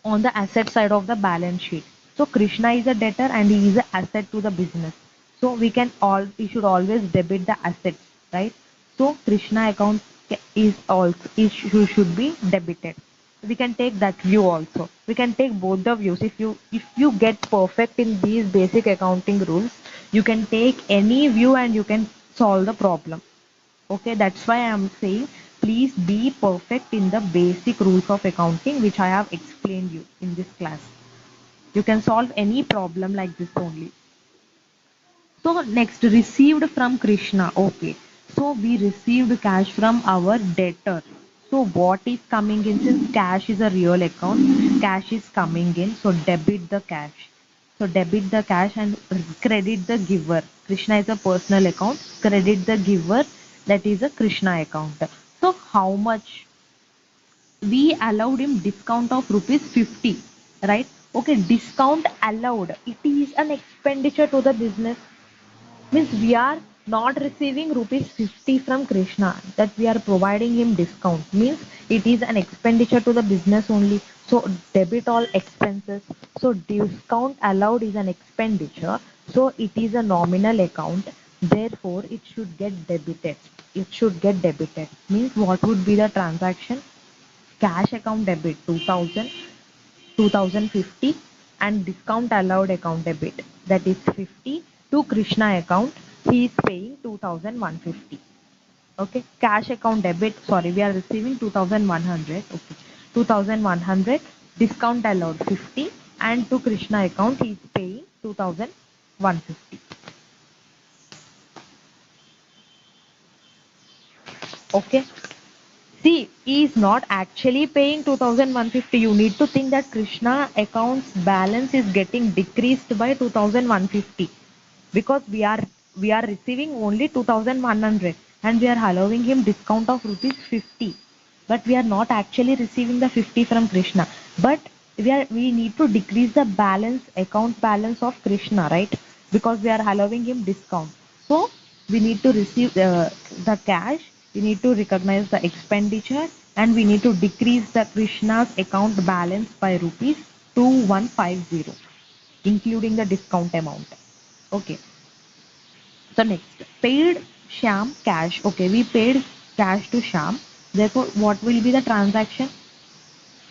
on the asset side of the balance sheet. So Krishna is a debtor and he is an asset to the business. So we should always debit the assets, right? So Krishna account is also should be debited. We can take that view also. We can take both the views. If you get perfect in these basic accounting rules, you can take any view and you can solve the problem. Okay, that's why I am saying please be perfect in the basic rules of accounting which I have explained you in this class. You can solve any problem like this only. So next, received from Krishna. Okay. So we received cash from our debtor. So what is coming in, since cash is a real account, cash is coming in. So debit the cash. So debit the cash and credit the giver. Krishna is a personal account. Credit the giver. That is a Krishna account. So how much? We allowed him discount of rupees 50, right? Okay, discount allowed. It is an expenditure to the business, means we are not receiving rupees 50 from Krishna, that we are providing him discount, means it is an expenditure to the business only. So debit all expenses. So discount allowed is an expenditure, so it is a nominal account, therefore it should get debited. It should get debited means what would be the transaction? Cash account debit 2000, 2050, and discount allowed account debit, that is 50, to Krishna account he is paying 2150. Okay, cash account debit, sorry, we are receiving 2100. Okay, 2100, discount allowed 50, and to Krishna account he is paying 2150. Okay, see, he is not actually paying 2150. You need to think that Krishna account's balance is getting decreased by 2150, because we are receiving only 2100 and we are allowing him discount of rupees 50. But we are not actually receiving the 50 from Krishna. But we need to decrease the balance, account balance of Krishna, right? Because we are allowing him discount. So we need to receive the cash, we need to recognize the expenditure, and we need to decrease the Krishna's account balance by rupees 2150, including the discount amount. Okay, so next, paid Sham cash. Okay, we paid cash to Sham. Therefore, what will be the transaction?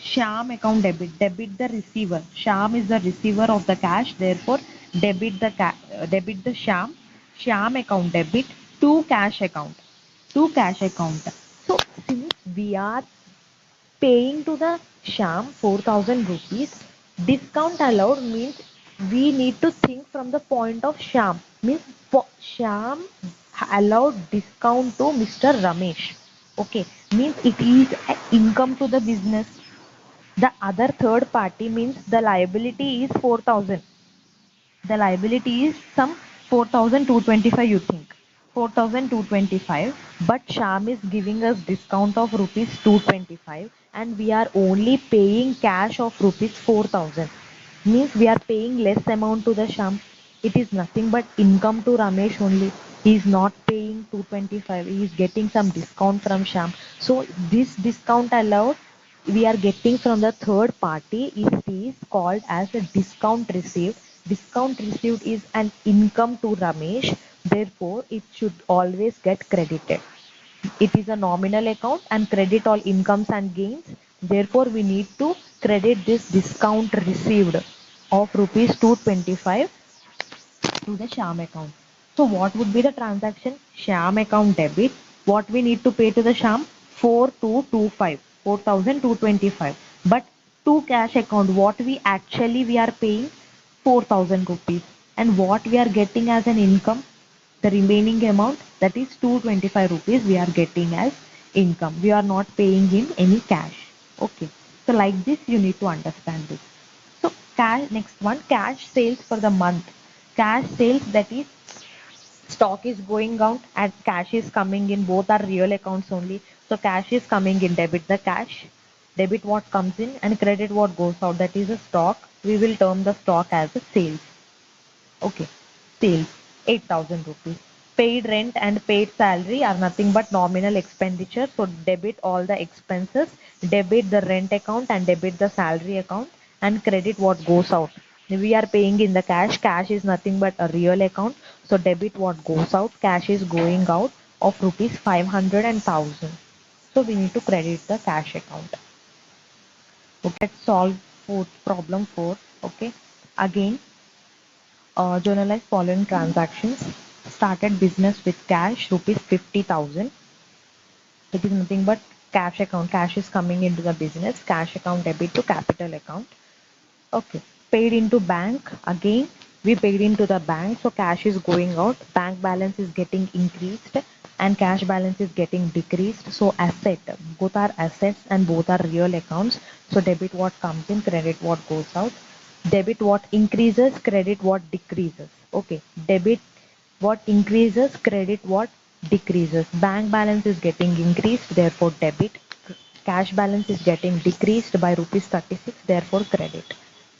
Sham account debit. Debit the receiver. Sham is the receiver of the cash. Therefore, debit the Sham. Shyam account debit to cash account. To cash account. So since we are paying to the Shyam 4,000 rupees, discount allowed means we need to think from the point of Shyam. Means Shyam allowed discount to Mr. Ramesh. Okay, means it is an income to the business. The other third party means the liability is 4,000. The liability is some 4,225, you think. 4,225, but Sham is giving us discount of rupees 225 and we are only paying cash of rupees 4,000. Means we are paying less amount to the Sham. It is nothing but income to Ramesh only. He is not paying 225. He is getting some discount from Sham. So this discount allowed we are getting from the third party is called as a discount received. Discount received is an income to Ramesh, therefore it should always get credited. It is a nominal account and credit all incomes and gains. Therefore, we need to credit this discount received of rupees 225 to the Sham account. So what would be the transaction? Sham account debit. What we need to pay to the Sham? 4225, 4,225. But to cash account, what we are paying? 4,000 rupees. And what we are getting as an income? The remaining amount, that is 225 rupees, we are getting as income. We are not paying in any cash. Okay. So like this, you need to understand this. So cash, next one, cash sales for the month. Cash sales, that is stock is going out and cash is coming in. Both are real accounts only. So cash is coming in, debit the cash, debit what comes in and credit what goes out. That is a stock. We will term the stock as a sales. Okay. Sales, 8,000 rupees. Paid rent and paid salary are nothing but nominal expenditure. So debit all the expenses, debit the rent account and debit the salary account and credit what goes out. We are paying in the cash. Cash is nothing but a real account. So debit what goes out. Cash is going out of rupees 500 and 1,000. So we need to credit the cash account. Okay, let's solve for problem 4. Okay. Again, journalize following transactions. Started business with cash rupees 50,000. It is nothing but cash account. Cash is coming into the business. Cash account debit to capital account. Okay. Paid into bank. Again, we paid into the bank. So cash is going out. Bank balance is getting increased and cash balance is getting decreased. So asset. Both are assets and both are real accounts. So debit what comes in, credit what goes out. Debit what increases, credit what decreases. Okay. Debit what increases, credit what decreases. Bank balance is getting increased, therefore debit. Cash balance is getting decreased by rupees 36, therefore credit.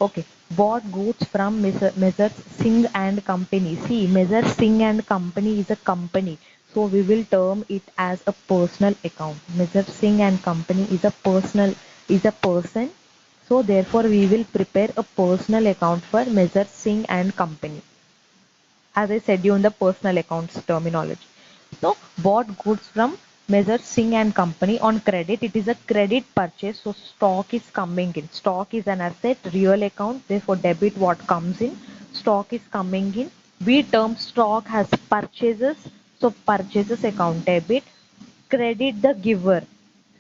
Okay. Bought goods from Messrs. Singh and Company. See, Messrs. Singh and Company is a company. So we will term it as a personal account. Messrs. Singh and Company is a person. So therefore we will prepare a personal account for Messrs. Singh and Company, as I said you in the personal accounts terminology. So bought goods from Messrs. Singh and Company on credit. It is a credit purchase. So stock is coming in. Stock is an asset, real account. Therefore debit what comes in. Stock is coming in. We term stock has purchases. So purchases account debit. Credit the giver.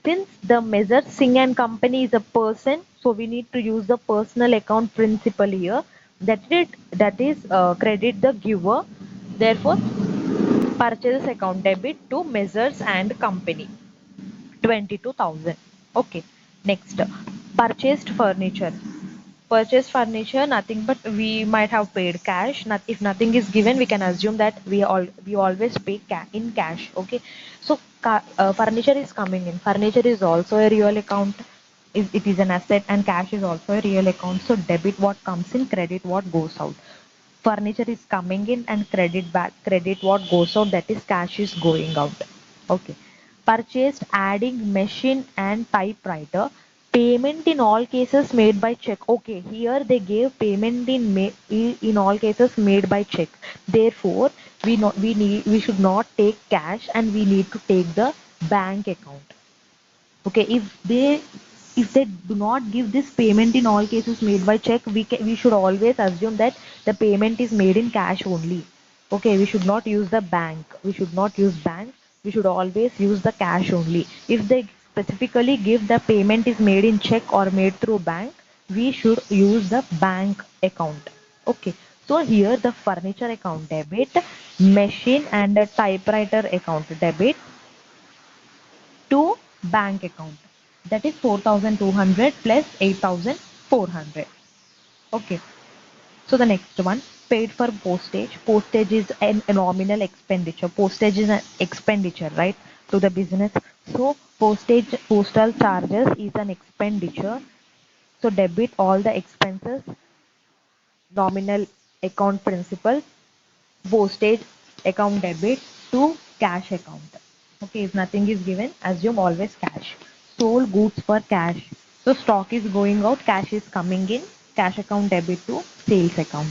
Since the Messrs. Singh and Company is a person, so we need to use the personal account principle here. That is credit the giver. Therefore, purchase account debit to Messrs. and Company, 22,000. Okay. Next, purchased furniture. Purchased furniture, nothing but we might have paid cash. Not, if nothing is given, we can assume that we always pay in cash. Okay. So furniture is coming in. Furniture is also a real account. It is an asset and cash is also a real account. So debit what comes in, credit what goes out. Furniture is coming in and credit back, credit what goes out, that is cash is going out. Okay. Purchased adding machine and typewriter. Payment in all cases made by check. Okay, here they gave payment in all cases made by check. Therefore, we should not take cash and we need to take the bank account. Okay, if they do not give this payment in all cases made by check, we should always assume that the payment is made in cash only. Okay, we should not use the bank. We should not use bank. We should always use the cash only. If they specifically give the payment is made in check or made through bank, we should use the bank account. Okay. So here the furniture account debit, machine and a typewriter account debit to bank account. That is 4,200 plus 8,400. Okay. So the next one, paid for postage. Postage is a nominal expenditure. Postage is an expenditure, right, to the business. So postal charges is an expenditure. So debit all the expenses, nominal account principal, postage account debit to cash account. Okay, if nothing is given, assume always cash. Sold goods for cash. So stock is going out, cash is coming in, cash account debit to sales account.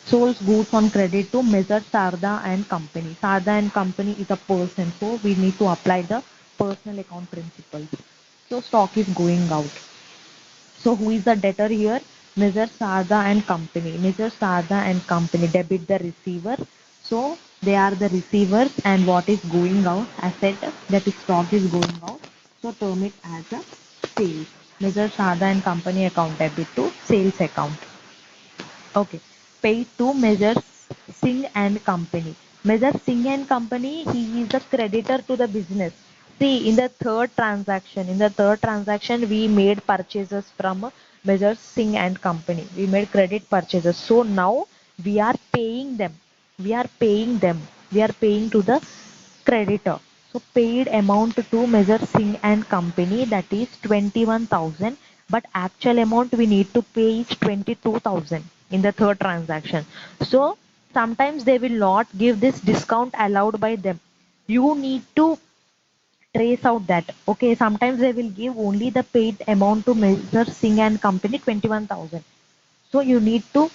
Sold goods on credit to Mr. Sarda and Company. Sarda and Company is a person, so we need to apply the personal account principles. So stock is going out. So who is the debtor here? Mr. Sarda and Company. Mr. Sarda and Company debit the receiver. So they are the receivers and what is going out, asset, that is stock is going out. So term it as a sales. Mr. Sarda and Company account debit to sales account. Okay. Paid to Measures Singh and Company. Measures Singh and Company, he is a creditor to the business. See, in the third transaction, we made purchases from Measures Singh and Company. We made credit purchases. So now we are paying them. We are paying them. We are paying to the creditor. So paid amount to Measure Singh and Company, that is 21,000, but actual amount we need to pay is 22,000 in the third transaction. So sometimes they will not give this discount allowed by them. You need to trace out that. Okay, sometimes they will give only the paid amount to Measure Singh and Company 21,000. So you need to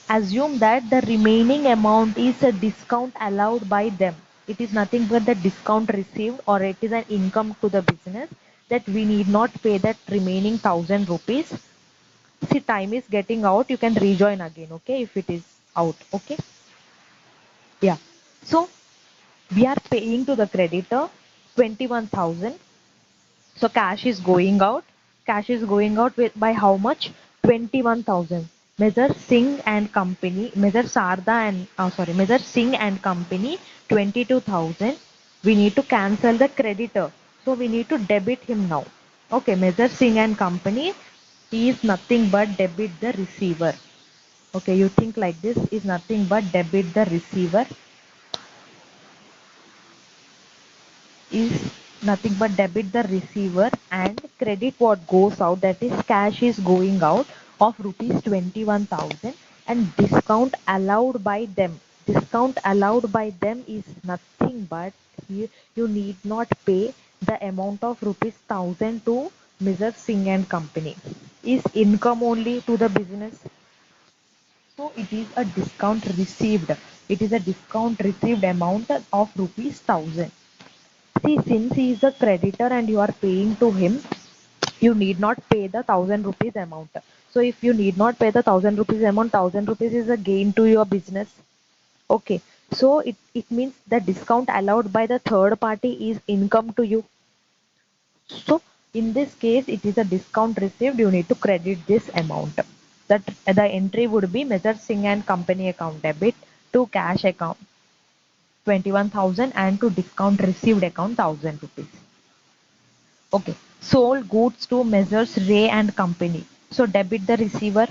assume that the remaining amount is a discount allowed by them. It is nothing but the discount received or it is an income to the business that we need not pay that remaining 1,000 rupees. See, time is getting out. You can rejoin again, okay, if it is out. Okay. Yeah. So we are paying to the creditor 21,000. So cash is going out. Cash is going out with by how much? 21,000. Measure Singh and Company, Measure Sarda and Measure Singh and Company 22,000. We need to cancel the creditor. So we need to debit him now. Okay, Measure Singh and Company, he is nothing but debit the receiver. Okay, you think like this is nothing but debit the receiver is nothing but debit the receiver and credit what goes out, that is cash is going out of rupees 21,000 and discount allowed by them is nothing but you need not pay the amount of rupees 1,000 to Mr. Singh and Company is income only to the business. So it is a discount received. It is a discount received amount of rupees 1,000. See, since he is a creditor and you are paying to him, you need not pay the 1,000 rupees amount. So if you need not pay the 1,000 rupees amount, 1,000 rupees is a gain to your business. Okay. So it means the discount allowed by the third party is income to you. So in this case, it is a discount received. You need to credit this amount. That the entry would be Mr. Singh and Company account debit to cash account 21,000 and to discount received account 1,000 rupees. Okay. Sold goods to Messrs. Ray and Company. So debit the receiver.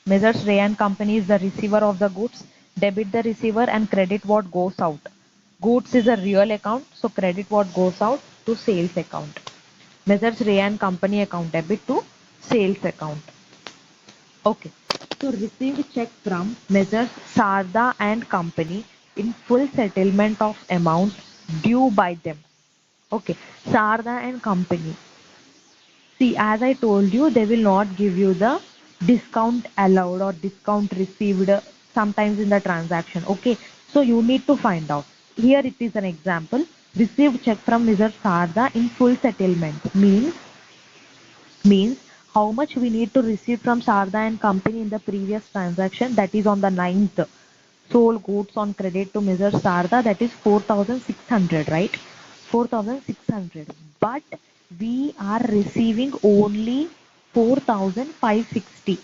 Messrs. Ray and Company is the receiver of the goods. Debit the receiver and credit what goes out. Goods is a real account, so credit what goes out to sales account. Messrs. Ray and Company account debit to sales account. Okay. So received check from Messrs. Sarda and Company in full settlement of amount due by them. Okay. Sarda and Company. See, as I told you, they will not give you the discount allowed or discount received sometimes in the transaction. Okay, so you need to find out. Here it is an example. Received check from Mr. Sarda in full settlement means how much we need to receive from Sarda and Company in the previous transaction, that is on the 9th. sold goods on credit to Mr. Sarda, that is 4,600, right? 4,600. But we are receiving only 4,560.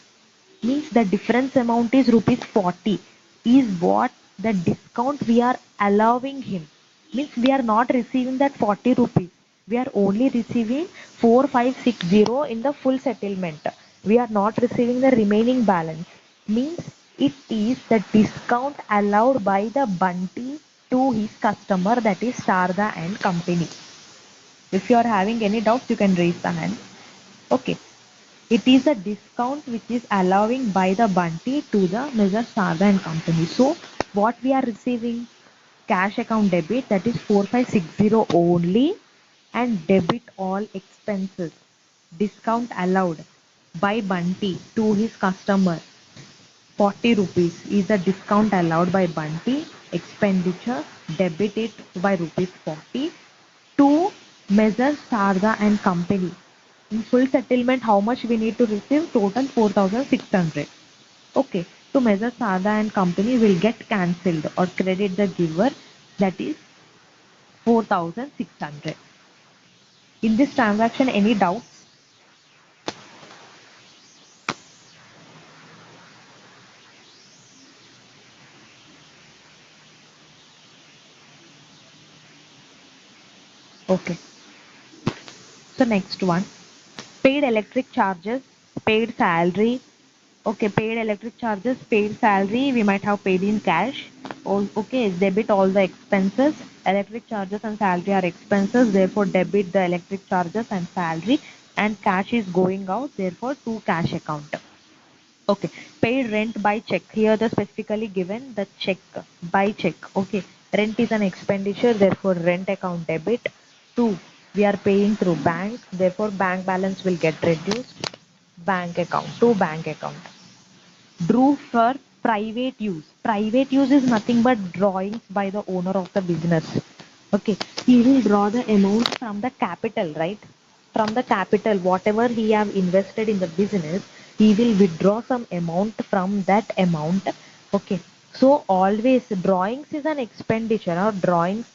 Means the difference amount is rupees 40 is what the discount we are allowing him. Means we are not receiving that 40 rupees. We are only receiving 4560 in the full settlement. We are not receiving the remaining balance. Means it is the discount allowed by the Bunty to his customer, that is Sharda and Company. If you are having any doubts, you can raise the hand. Okay. It is a discount which is allowing by the Bunty to the Mr. Sharda and Company. So what we are receiving, cash account debit, that is 4560 only, and debit all expenses. Discount allowed by Bunty to his customer, 40 rupees is the discount allowed by Bunty. Expenditure debit it by rupees 40 to Messrs. Sarda and Company. In full settlement, how much we need to receive? Total 4,600. Okay, so Messrs. Sarda and Company will get cancelled or credit the giver, that is 4,600. In this transaction, any doubts? Okay, so next one, paid electric charges, paid salary. Okay, paid electric charges, paid salary, we might have paid in cash. Okay, debit all the expenses. Electric charges and salary are expenses, therefore debit the electric charges and salary, and cash is going out, therefore to cash account. Okay, paid rent by check. Here the specifically given the check by check. Okay, rent is an expenditure, therefore rent account debit. Two, we are paying through bank, therefore bank balance will get reduced. Bank account to bank account. Drew for private use. Private use is nothing but drawings by the owner of the business. Okay, he will draw the amount from the capital, right? From the capital, whatever he have invested in the business, he will withdraw some amount from that amount. Okay, so always drawings is an expenditure, or drawings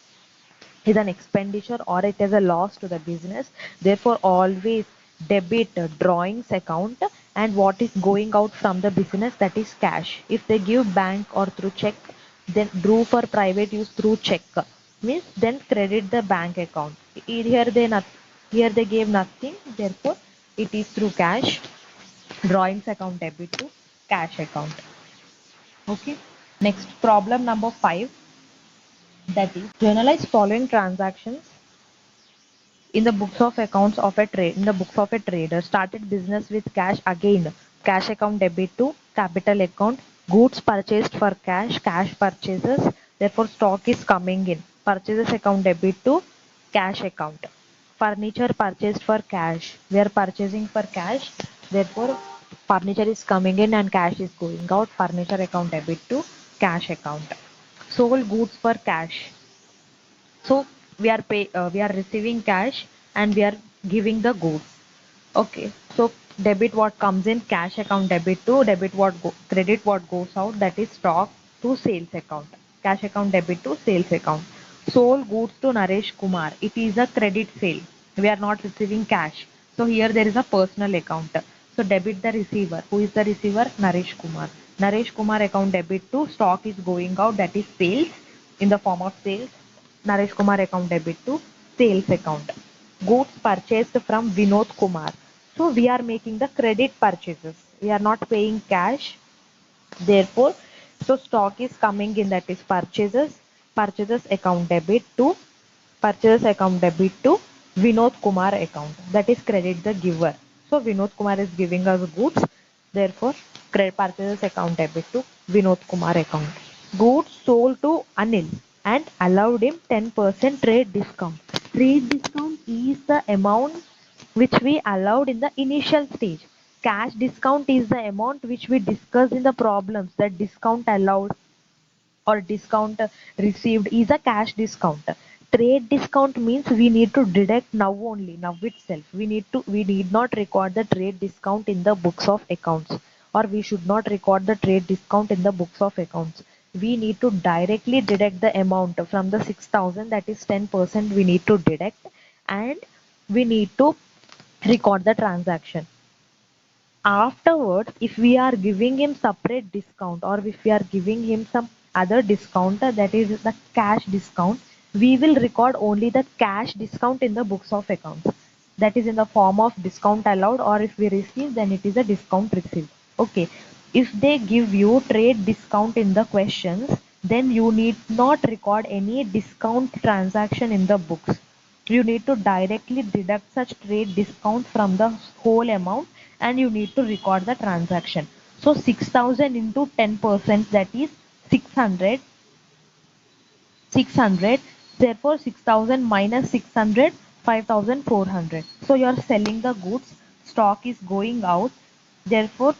is an expenditure, or it is a loss to the business. Therefore, always debit drawings account, and what is going out from the business, that is cash. If they give bank or through check, then drew for private use through check means then credit the bank account. Here they gave nothing, therefore it is through cash. Drawings account debit to cash account. Okay. Next, problem number 5, that is journalize following transactions in the books of accounts of a trade. In the books of a trader, started business with cash, again cash account debit to capital account. Goods purchased for cash, cash purchases, therefore stock is coming in, purchases account debit to cash account. Furniture purchased for cash, we are purchasing for cash, therefore furniture is coming in and cash is going out, furniture account debit to cash account. Sold goods for cash, so we are receiving cash and we are giving the goods. Okay, so debit what comes in, cash account debit to debit credit what goes out, that is stock to sales account. Cash account debit to sales account. Sold goods to Naresh Kumar, it is a credit sale, we are not receiving cash, so here there is a personal account. So debit the receiver. Who is the receiver? Naresh Kumar. Naresh Kumar account debit to stock is going out, that is sales, in the form of sales. Naresh Kumar account debit to sales account. Goods purchased from Vinod Kumar. So we are making the credit purchases. We are not paying cash. Therefore, so stock is coming in, that is purchases. Purchases account debit to Vinod Kumar account. That is credit the giver. So Vinod Kumar is giving us goods. Therefore, credit purchases account debit to Vinod Kumar account. Goods sold to Anil and allowed him 10% trade discount. Trade discount is the amount which we allowed in the initial stage. Cash discount is the amount which we discussed in the problems, that discount allowed or discount received is a cash discount. Trade discount means we need to deduct now only, now itself. We need not record the trade discount in the books of accounts, or we should not record the trade discount in the books of accounts. we need to directly deduct the amount from the 6,000, that is 10% we need to deduct, and we need to record the transaction. Afterwards, if we are giving him separate discount or if we are giving him some other discount, that is the cash discount, we will record only the cash discount in the books of accounts. That is in the form of discount allowed, or if we receive, then it is a discount received. Okay. If they give you trade discount in the questions, then you need not record any discount transaction in the books. You need to directly deduct such trade discount from the whole amount, and you need to record the transaction. So 6,000 into 10%, that is 600. 600. Therefore 6,000 minus 600, 5,400. So you are selling the goods, stock is going out. Therefore,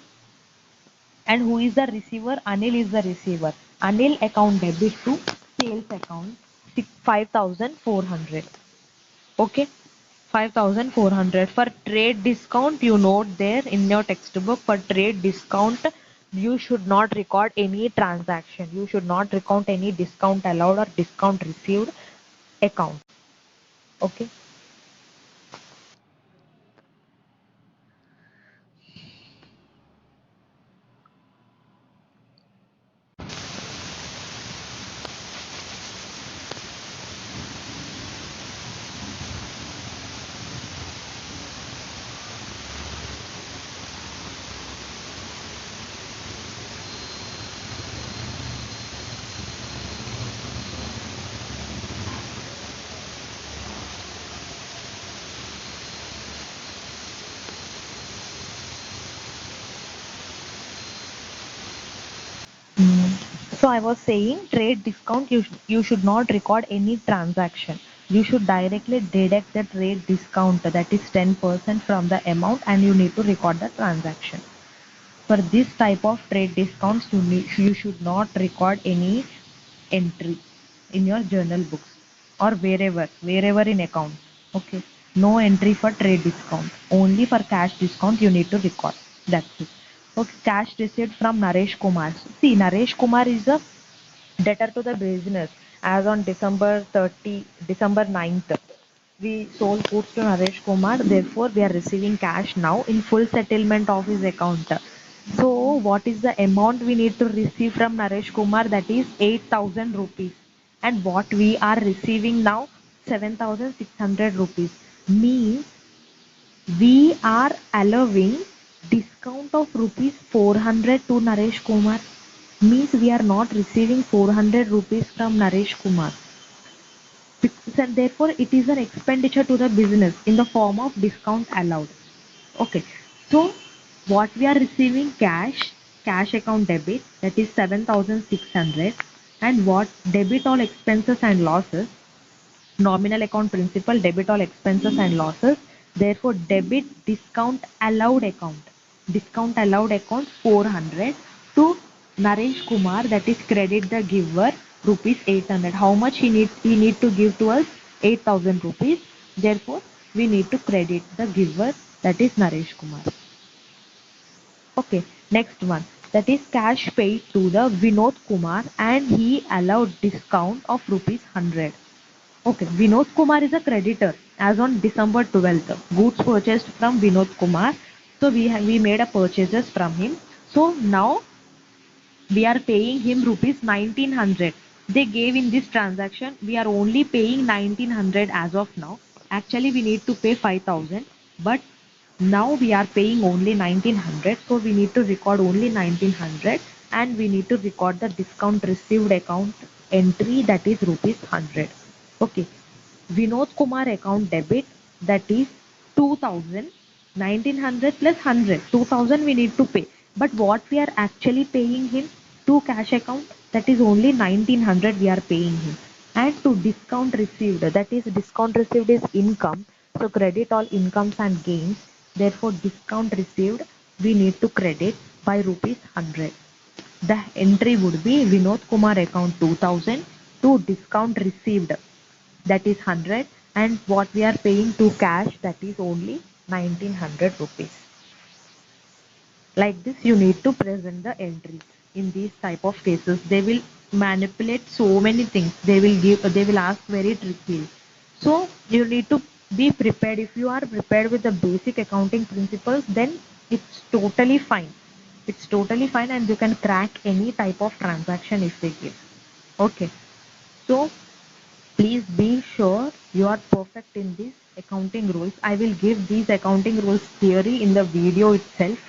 and who is the receiver? Anil is the receiver. Anil account debit to sales account 5,400. Okay. 5,400. For trade discount, you note there in your textbook, for trade discount, you should not record any transaction. You should not record any discount allowed or discount received account. Okay. Mm. So I was saying trade discount, you should not record any transaction. You should directly deduct the trade discount, that is 10% from the amount, and you need to record the transaction. For this type of trade discounts, you should not record any entry in your journal books or wherever in accounts. Okay. No entry for trade discount. Only for cash discount you need to record. That's it. Okay. Cash received from Naresh Kumar. See, Naresh Kumar is a debtor to the business as on December 9th. We sold goods to Naresh Kumar, therefore we are receiving cash now in full settlement of his account. So what is the amount we need to receive from Naresh Kumar? That is 8,000 rupees. And what we are receiving now, 7,600 rupees. Means we are allowing discount of rupees 400 to Naresh Kumar. Means we are not receiving 400 rupees from Naresh Kumar. And therefore it is an expenditure to the business in the form of discount allowed. Okay. So what we are receiving cash account debit, that is 7,600, and what debit all expenses and losses, nominal account principal, debit all expenses and losses. Therefore debit discount allowed account. Discount allowed account 400 to Naresh Kumar, that is credit the giver rupees 800. How much he need to give to us? 8,000 rupees. Therefore we need to credit the giver, that is Naresh Kumar. Okay, next one. That is cash paid to the Vinod Kumar, and he allowed discount of rupees 100. Okay, Vinod Kumar is a creditor as on December 12th. Goods purchased from Vinod Kumar. So we made a purchases from him. So now we are paying him rupees 1900. They gave in this transaction, we are only paying 1900 as of now. Actually we need to pay 5,000, but now we are paying only 1900, so we need to record only 1900, and we need to record the discount received account entry, that is rupees 100. Okay. Vinod Kumar account debit, that is 2000, 1900 plus 100, 2000 we need to pay. But what we are actually paying him to cash account, that is only 1900 we are paying him. And to discount received, that is discount received is income. So credit all incomes and gains. Therefore discount received we need to credit by rupees 100. The entry would be Vinod Kumar account 2000 to discount received, that is 100, and what we are paying to cash, that is only 1900 rupees. Like this you need to present the entries. in these type of cases. They will manipulate so many things. They will ask very tricky. So you need to be prepared. If you are prepared with the basic accounting principles, then it's totally fine. It's totally fine and you can crack any type of transaction if they give. Okay. So please be sure you are perfect in these accounting rules. I will give these accounting rules theory in the video itself.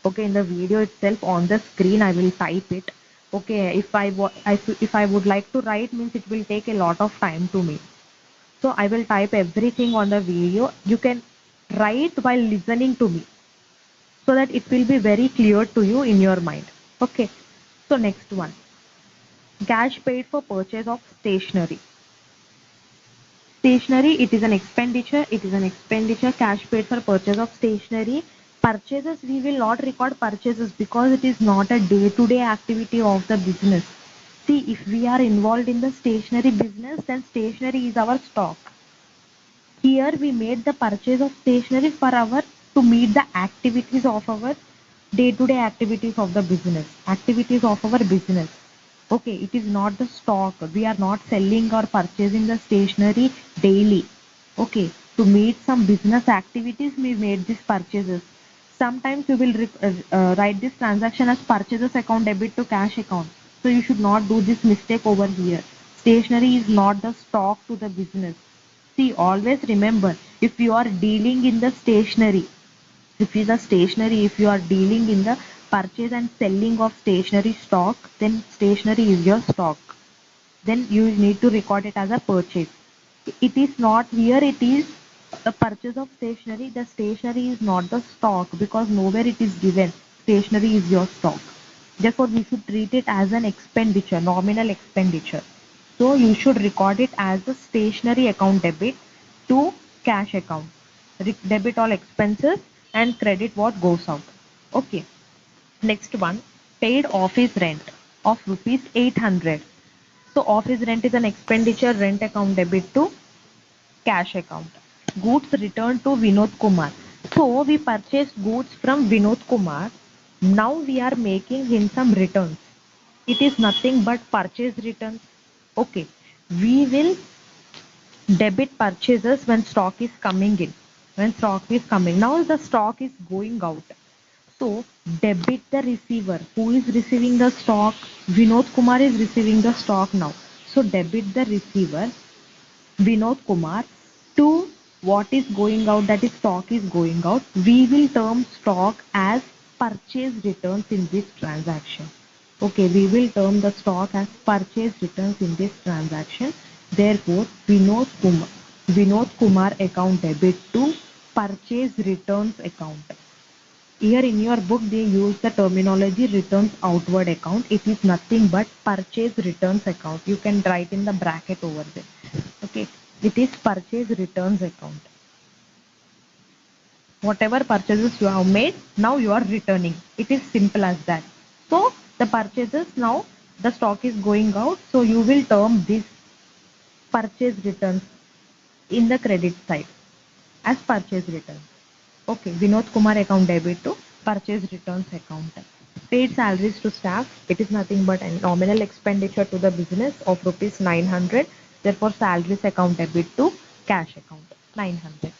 Okay, in the video itself on the screen I will type it. Okay, if I would like to write means it will take a lot of time to me. So I will type everything on the video. You can write while listening to me so that it will be very clear to you in your mind. Okay. So next one. Cash paid for purchase of stationery. Stationery, it is an expenditure. It is an expenditure. Cash paid for purchase of stationery. Purchases, we will not record purchases because it is not a day-to-day activity of the business. See, if we are involved in the stationery business, then stationery is our stock. Here we made the purchase of stationery for our to meet the activities of our day-to-day activities of the business, activities of our business. Okay, it is not the stock. We are not selling or purchasing the stationery daily. Okay, to meet some business activities, we made these purchases. Sometimes you will write this transaction as purchases account debit to cash account. So you should not do this mistake over here. Stationery is not the stock to the business. See, always remember, if you are dealing in the stationery, if you are dealing in the purchase and selling of stationery stock, then stationery is your stock. Then you need to record it as a purchase. It is not here, it is a purchase of stationery. The stationery is not the stock because nowhere it is given. Stationery is your stock. Therefore, we should treat it as an expenditure, nominal expenditure. So you should record it as a stationery account debit to cash account. Debit all expenses and credit what goes out. Okay. Next one, paid office rent of rupees 800. So office rent is an expenditure, rent account debit to cash account. Goods returned to Vinod Kumar. So we purchased goods from Vinod Kumar. Now we are making him some returns. It is nothing but purchase returns. Okay. We will debit purchases when stock is coming in. When stock is coming. Now the stock is going out. So debit the receiver. Who is receiving the stock? Vinod Kumar is receiving the stock now. So debit the receiver, Vinod Kumar, to what is going out, that is stock is going out. We will term stock as purchase returns in this transaction. Okay, we will term the stock as purchase returns in this transaction. Therefore, Vinod Kumar account debit to purchase returns account. Here in your book they use the terminology returns outward account. It is nothing but purchase returns account. You can write in the bracket over there. Okay, it is purchase returns account. Whatever purchases you have made, now you are returning. It is simple as that. So the purchases, now the stock is going out, so you will term this purchase returns in the credit side as purchase returns. Okay, Vinod Kumar account debit to purchase returns account. Paid salaries to staff, it is nothing but a nominal expenditure to the business of rupees 900. Therefore, salaries account debit to cash account 900.